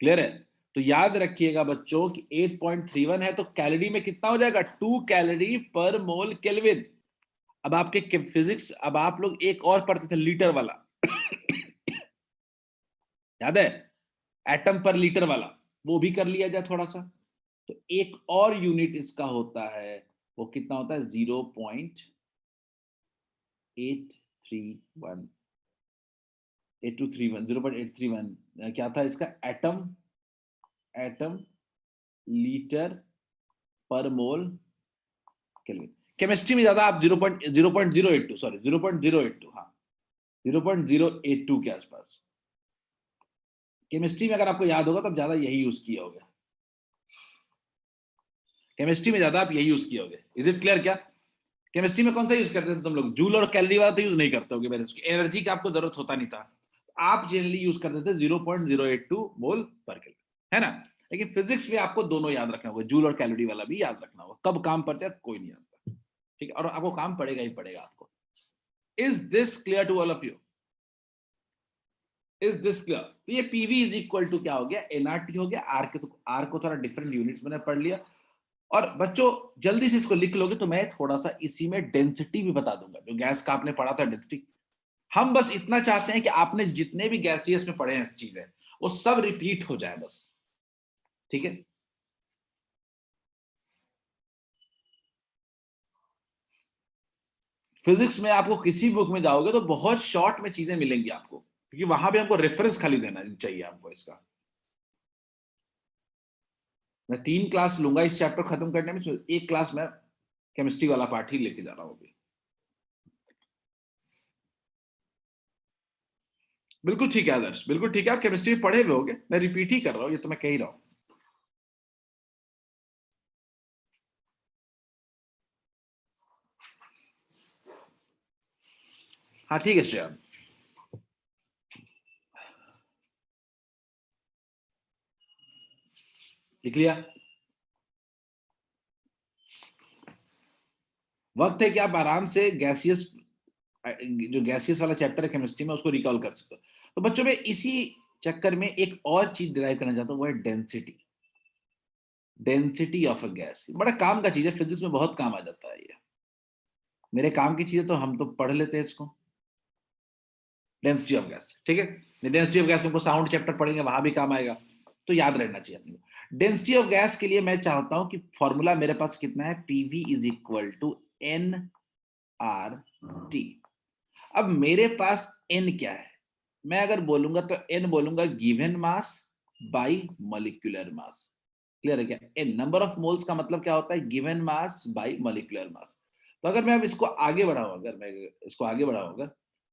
क्लियर है? तो याद रखिएगा बच्चों कि 8.31 है तो कैलोरी में कितना हो जाएगा? 2 कैलोरी पर मोल केल्विन। अब आपके फिजिक्स, अब आप लोग एक और पढ़ते थे लीटर वाला याद है? एटम पर लीटर वाला, वो भी कर लिया जाए थोड़ा सा। तो एक और यूनिट इसका होता है, वो कितना होता है? 0.0 0.831 0.831 क्या था इसका? एटम लीटर पर मोल केल्विन। केमिस्ट्री में ज्यादा आप 0.082 सॉरी 0.082 हाँ 0.082 के आसपास। केमिस्ट्री में अगर आपको याद होगा तब ज्यादा यही यूज किया होगा। केमिस्ट्री में ज्यादा आप यही यूज किए होगे। Is it clear? क्या केमिस्ट्री में कौन सा यूज करते थे तुम लोग? जूल और कैलोरी वाला तो यूज नहीं करते होगे, मेरे एनर्जी का आपको जरूरत होता नहीं था। आप जनरली यूज करते थे 0.082 मोल पर केल्विन, है ना? लेकिन फिजिक्स में आपको दोनों याद रखना होगा, जूल और कैलोरी वाला भी याद रखना होगा। कब काम पड़ जाए कोई नहीं जानता, ठीक है? और आपको काम पड़ेगा ही पड़ेगा आपको। Is this clear to all of you? Is this clear? तो ये पीवी इज इक्वल टू क्या हो गया? एनआरटी हो गया। आर को थोड़ा डिफरेंट यूनिट्स मैंने पढ़ लिया। और बच्चों जल्दी से इसको लिख लोगे तो मैं थोड़ा सा इसी में डेंसिटी भी बता दूंगा, जो गैस का आपने पढ़ा था डेंसिटी। हम बस इतना चाहते हैं कि आपने जितने भी गैसियस में पढ़े हैं चीजें वो सब रिपीट हो जाए बस, ठीक है? फिजिक्स में आपको किसी बुक में जाओगे तो बहुत शॉर्ट में चीजें मिलेंगी आपको, क्योंकि वहां भी हमको रेफरेंस खाली देना चाहिए हमको इसका। मैं 3 क्लास लूंगा इस चैप्टर खत्म करने में, एक क्लास में केमिस्ट्री वाला पार्ट ही लेके जा रहा हूं अभी। बिल्कुल ठीक है आदर्श, बिल्कुल ठीक है। आप केमिस्ट्री पढ़े हुए होगे, मैं रिपीट ही कर रहा हूं, ये तो मैं कह ही रहा हूं। हाँ ठीक है श्रेया, लिख लिया? वक्त है कि आप आराम से गैसियस, जो गैसियस वाला चैप्टर है केमिस्ट्री में, उसको रिकॉल कर सकते हो। तो बच्चों में इसी चक्कर में एक और चीज डिराइव करना चाहता हूं, वो है density. Density of a gas बड़ा काम का चीज है, फिजिक्स में बहुत काम आ जाता है ये। मेरे काम की चीजें तो हम तो पढ़ लेते हैं इसको। डेंसिटी ऑफ गैस, ठीक है? डेंसिटी ऑफ गैस हमको साउंड चैप्टर पढ़ेंगे, वहां भी काम आएगा, तो याद रहना चाहिए अपने को। डेंसिटी ऑफ गैस के लिए मैं चाहता हूं कि फॉर्मूला मेरे पास कितना है? PV is equal to N R T. अब मेरे पास n क्या है? मैं अगर बोलूंगा तो n बोलूंगा given mass by molecular mass. Clear है क्या? n नंबर ऑफ मोल्स का मतलब क्या होता है? गिवन मास बाय मॉलिक्यूलर मास। तो अगर मैं अब इसको आगे बढ़ाऊं,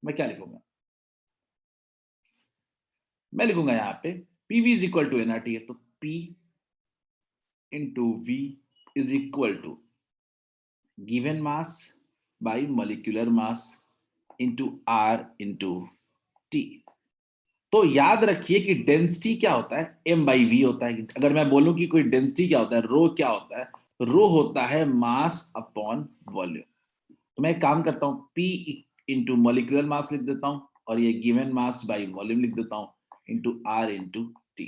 मैं क्या लिखूंगा? मैं लिखूंगा यहाँ पे PV is equal to NRT है, तो p into v is equal to given mass by molecular mass into r into t। तो याद रखिए कि डेंसिटी क्या होता है? m बाई वी होता है। अगर मैं बोलूं कि कोई डेंसिटी क्या होता है, रो क्या होता है? रो होता है मास अपॉन वॉल्यूम। तो मैं एक काम करता हूं, p इंटू मोलिकुलर मास लिख देता हूं, और ये गिवन मास बाई वॉल्यूम लिख देता हूं इंटू r इंटू टी।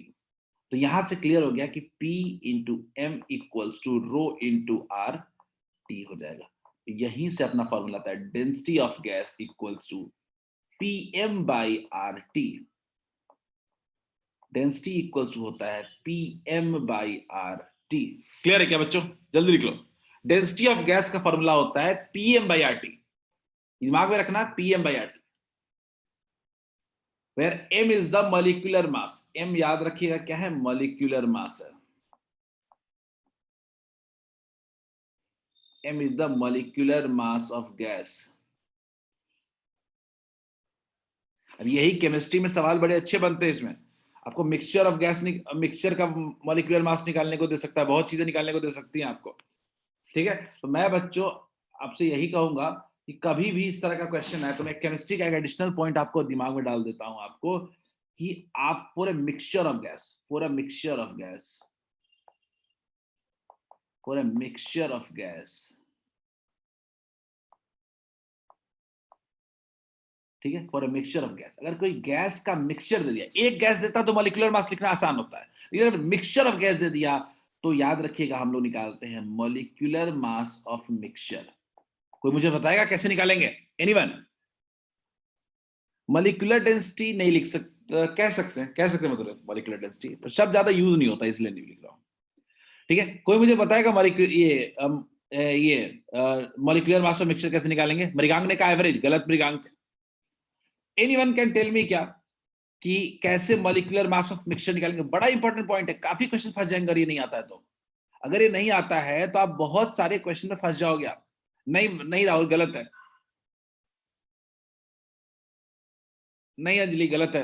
तो यहां से क्लियर हो गया कि p into M equals to rho into r T हो जाएगा। यहीं से अपना फॉर्मूला आता है density of gas equals to pm by R T. Density equals to होता है pm by R T. Clear है क्या बच्चों? जल्दी लिख लो। डेंसिटी ऑफ गैस का फॉर्मूला होता है pm बाई आर टी। दिमाग में रखना, pm by R T, where m is the molecular mass. m याद रखिएगा क्या है? मॉलिक्यूलर मास है। m is the molecular mass of gas. अब यही केमिस्ट्री में सवाल बड़े अच्छे बनते हैं। इसमें आपको मिक्सचर ऑफ गैस, मिक्सचर का मॉलिक्यूलर मास निकालने को दे सकता है, बहुत चीजें निकालने को दे सकती हैं आपको, ठीक है? तो मैं बच्चों आपसे यही कहूंगा कि कभी भी इस तरह का क्वेश्चन है तो मैं केमिस्ट्री का एक एडिशनल पॉइंट आपको दिमाग में डाल देता हूं आपको, कि आप for a mixture of gas, for a mixture of gas, for a mixture of gas, ठीक है? For a mixture of gas, अगर कोई गैस का मिक्सचर दे दिया, एक गैस देता तो मॉलिक्यूलर मास लिखना आसान होता है, लेकिन अगर मिक्सचर ऑफ गैस दे दिया तो याद रखिएगा हम लोग निकालते हैं मॉलिक्यूलर मास ऑफ मिक्सचर। कोई मुझे बताएगा कैसे निकालेंगे? एनीवन? मॉलिक्यूलर डेंसिटी नहीं लिख सकते, कह सकते हैं मतलब मॉलिक्यूलर डेंसिटी, पर शब्द ज्यादा यूज नहीं होता इसलिए नहीं लिख रहा हूं, ठीक है? कोई मुझे बताएगा मॉलिक्यूलर, ये ये मॉलिक्यूलर मास ऑफ मिक्सचर कैसे निकालेंगे? मृगांक ने कहा एवरेज, गलत Mrigank. Anyone can tell me क्या कि कैसे मॉलिक्यूलर मास ऑफ मिक्सचर निकालेंगे? बड़ा इंपॉर्टेंट पॉइंट है, काफी क्वेश्चन फंस जाएंगे अगर ये नहीं आता है तो। अगर ये नहीं आता है तो आप बहुत सारे क्वेश्चन में फंस जाओगे आप। नहीं नहीं राहुल, गलत है। नहीं अंजलि, गलत है।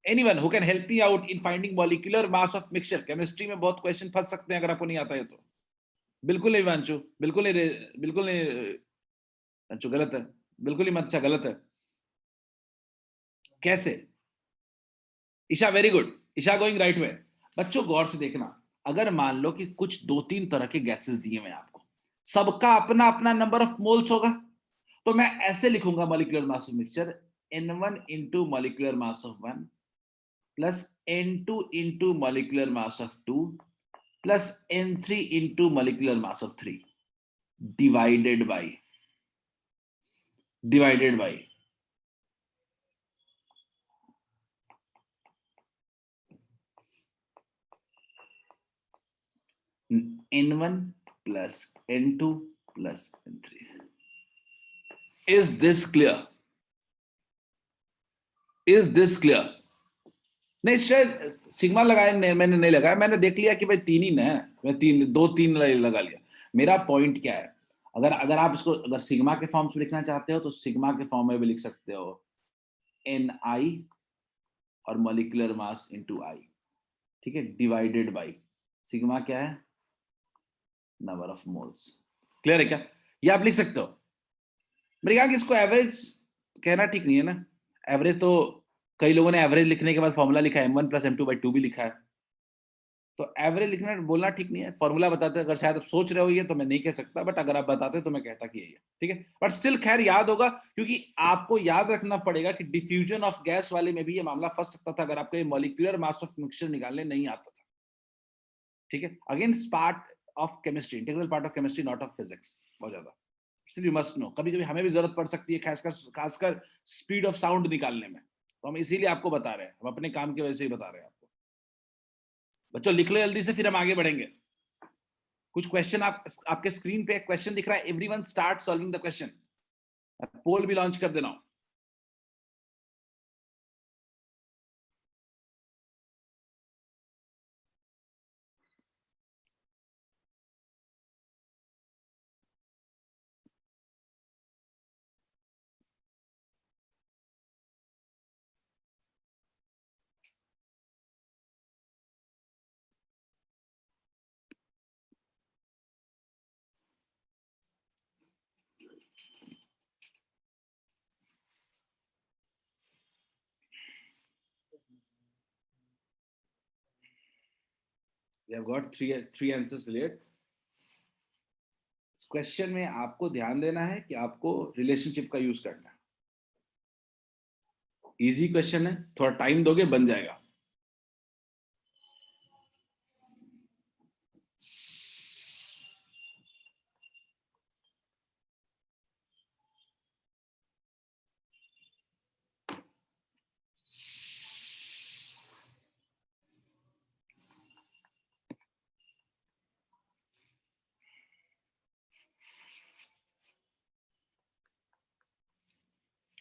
Anyone who can help me out in finding molecular mass of mixture? Chemistry में बहुत क्वेश्चन फंस सकते हैं अगर आपको नहीं आता है तो। बिल्कुल नहीं वांचू, बिल्कुल नहीं, बिल्कुल नहीं अंशु, गलत है। बिल्कुल ही मत, अच्छा गलत है। कैसे? Isha very good, Isha going right way. बच्चों गौर से देखना, अगर मान लो कि कुछ 2-3 तरह के गैसेस दिए मैं आपको, सबका अपना अपना नंबर ऑफ मोल्स होगा, तो मैं ऐसे लिखूंगा molecular mass of mixture N1 into molecular mass of 1 plus N2 into molecular mass of 2 plus N3 into molecular mass of 3 divided by N1 plus N2 plus N3. Is this clear? Is this clear? नहीं शायद sigma लगाया, मैंने नहीं लगाया, मैंने देख लिया कि भाई 3 ही ना है, मैं 2-3 लगा लिया। मेरा पॉइंट क्या है, अगर आप इसको अगर सिग्मा के फॉर्म में लिखना चाहते हो तो सिग्मा के फॉर्म में भी लिख सकते हो Ni और मॉलिक्यूलर मास इनटू I, ठीक है, डिवाइडेड बाय सिग्मा क्या है, नंबर ऑफ मोल्स। क्लियर है क्या? ये आप लिख सकते हो। मेरे ख्याल इसको एवरेज कहना ठीक नहीं है ना। एवरेज तो कई लोगों ने एवरेज लिखने के बाद फॉर्मूला लिखा है M1 + M2/2 भी लिखा है, तो एवरेज लिखना बोलना ठीक नहीं है। फॉर्मूला बताते, अगर शायद आप सोच रहे हो ये तो मैं नहीं कह सकता, बट अगर आप बताते तो मैं कहता कि यही है, ठीक है। बट स्टिल खैर याद होगा, क्योंकि आपको याद रखना पड़ेगा कि डिफ्यूजन ऑफ गैस वाले में भी ये मामला फंस सकता था अगर आपको ये मॉलिक्यूलर मास ऑफ मिक्सचर निकालने नहीं आता था, ठीक है। Again part of chemistry, integral part of chemistry, not of physics, बहुत ज्यादा। यू मस्ट नो, कभी कभी हमें भी जरूरत पड़ सकती है, खासकर स्पीड ऑफ साउंड निकालने में, तो हम इसीलिए आपको बता रहे हैं, हम अपने काम की वजह से ही बता रहे हैं आपको। बच्चों लिख लो जल्दी से, फिर हम आगे बढ़ेंगे। कुछ क्वेश्चन आपके स्क्रीन पे क्वेश्चन दिख रहा है, everyone start solving the question. Poll भी लॉन्च कर देना। We have got three answers late. इस क्वेश्चन में आपको ध्यान देना है कि आपको रिलेशनशिप का यूज करना है। इजी क्वेश्चन है, थोड़ा टाइम दोगे बन जाएगा।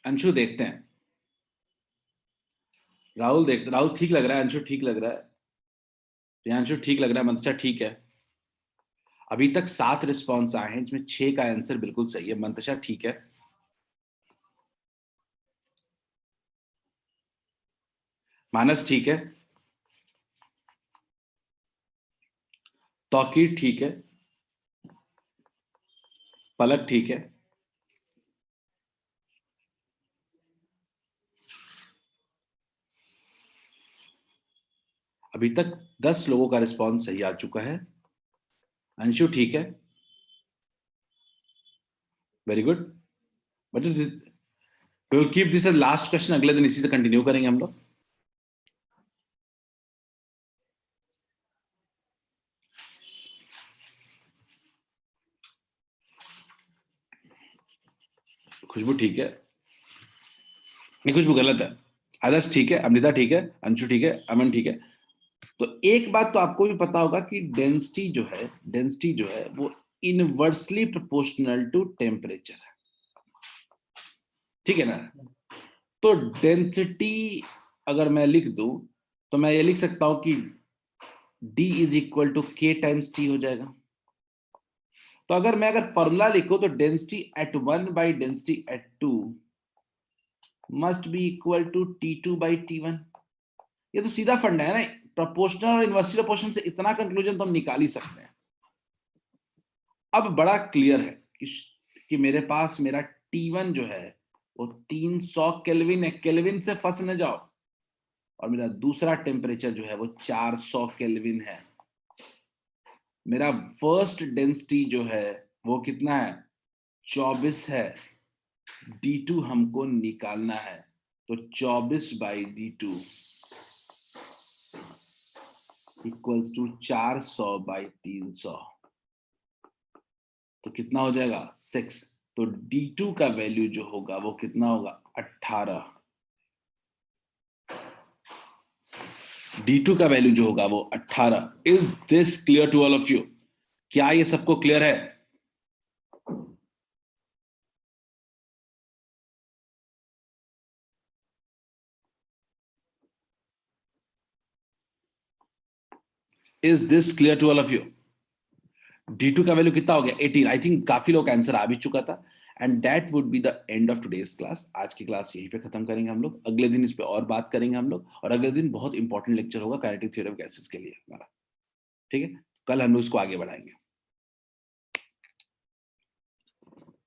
अंशु देखते हैं, राहुल ठीक लग रहा है, अंशु ठीक लग रहा है, प्रियांशु ठीक लग रहा है, मंतशा ठीक है। अभी तक 7 रिस्पॉन्स आए हैं, जिसमें 6 का आंसर बिल्कुल सही है। मंतशा ठीक है, मानस ठीक है, तौकीर ठीक है, पलक ठीक है, अभी तक 10 लोगों का रिस्पॉन्स सही आ चुका है। अंशु ठीक है, very good. But we will keep this as last question, अगले दिन इसी से कंटिन्यू करेंगे हम लोग। खुशबू ठीक है, नहीं खुशबू गलत है। आदर्श ठीक है, अमृता ठीक है, अंशु ठीक है, अमन ठीक है। तो एक बात तो आपको भी पता होगा कि डेंसिटी जो है वो इनवर्सली प्रोपोर्शनल टू टेम्परेचर, ठीक है ना। तो डेंसिटी अगर मैं लिख दूं तो मैं ये लिख सकता हूं कि D is equal to K times T हो जाएगा। तो अगर फॉर्मूला लिखूं तो density at 1 by density at 2 must be equal to T2 by T1। ये तो सीधा फंडा है ना, प्रोपोर्शनल और इनवर्सली प्रोपोर्शनल से इतना कंक्लूजन तो हम निकाल ही सकते हैं। अब बड़ा क्लियर है कि मेरे पास मेरा T1 जो है वो 300 केल्विन है, केल्विन से फंस न जाओ, और मेरा दूसरा टेम्परेचर जो है वो 400 केल्विन है। मेरा फर्स्ट डेंसिटी जो है वो कितना है, 24 है। D2 हमको निकालना है, तो 24 by D2 equals to 400 by 300, तो कितना हो जाएगा 6। तो D2 का वैल्यू जो होगा वो कितना होगा 18। D2 का वैल्यू जो होगा वो 18। Is this clear to all of you? क्या ये सबको क्लियर है? Is this clear to all of you? D2 का वैल्यू कितना हो गया 18। आई थिंक काफी लोग आंसर आ भी चुका था। And that would be the end of today's class. आज की क्लास यहीं पे खत्म करेंगे हम लोग। अगले दिन इस पे और बात करेंगे हम लोग, और अगले दिन बहुत इंपॉर्टेंट लेक्चर होगा काइनेटिक थ्योरी ऑफ गैसेस के लिए हमारा, ठीक है। कल हम लोग इसको आगे बढ़ाएंगे,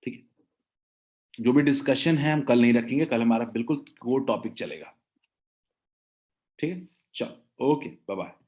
ठीक है। जो भी डिस्कशन है हम कल नहीं रखेंगे, कल हमारा बिल्कुल कोर टॉपिक चलेगा, ठीक है। चलो, ओके, बाय बाय।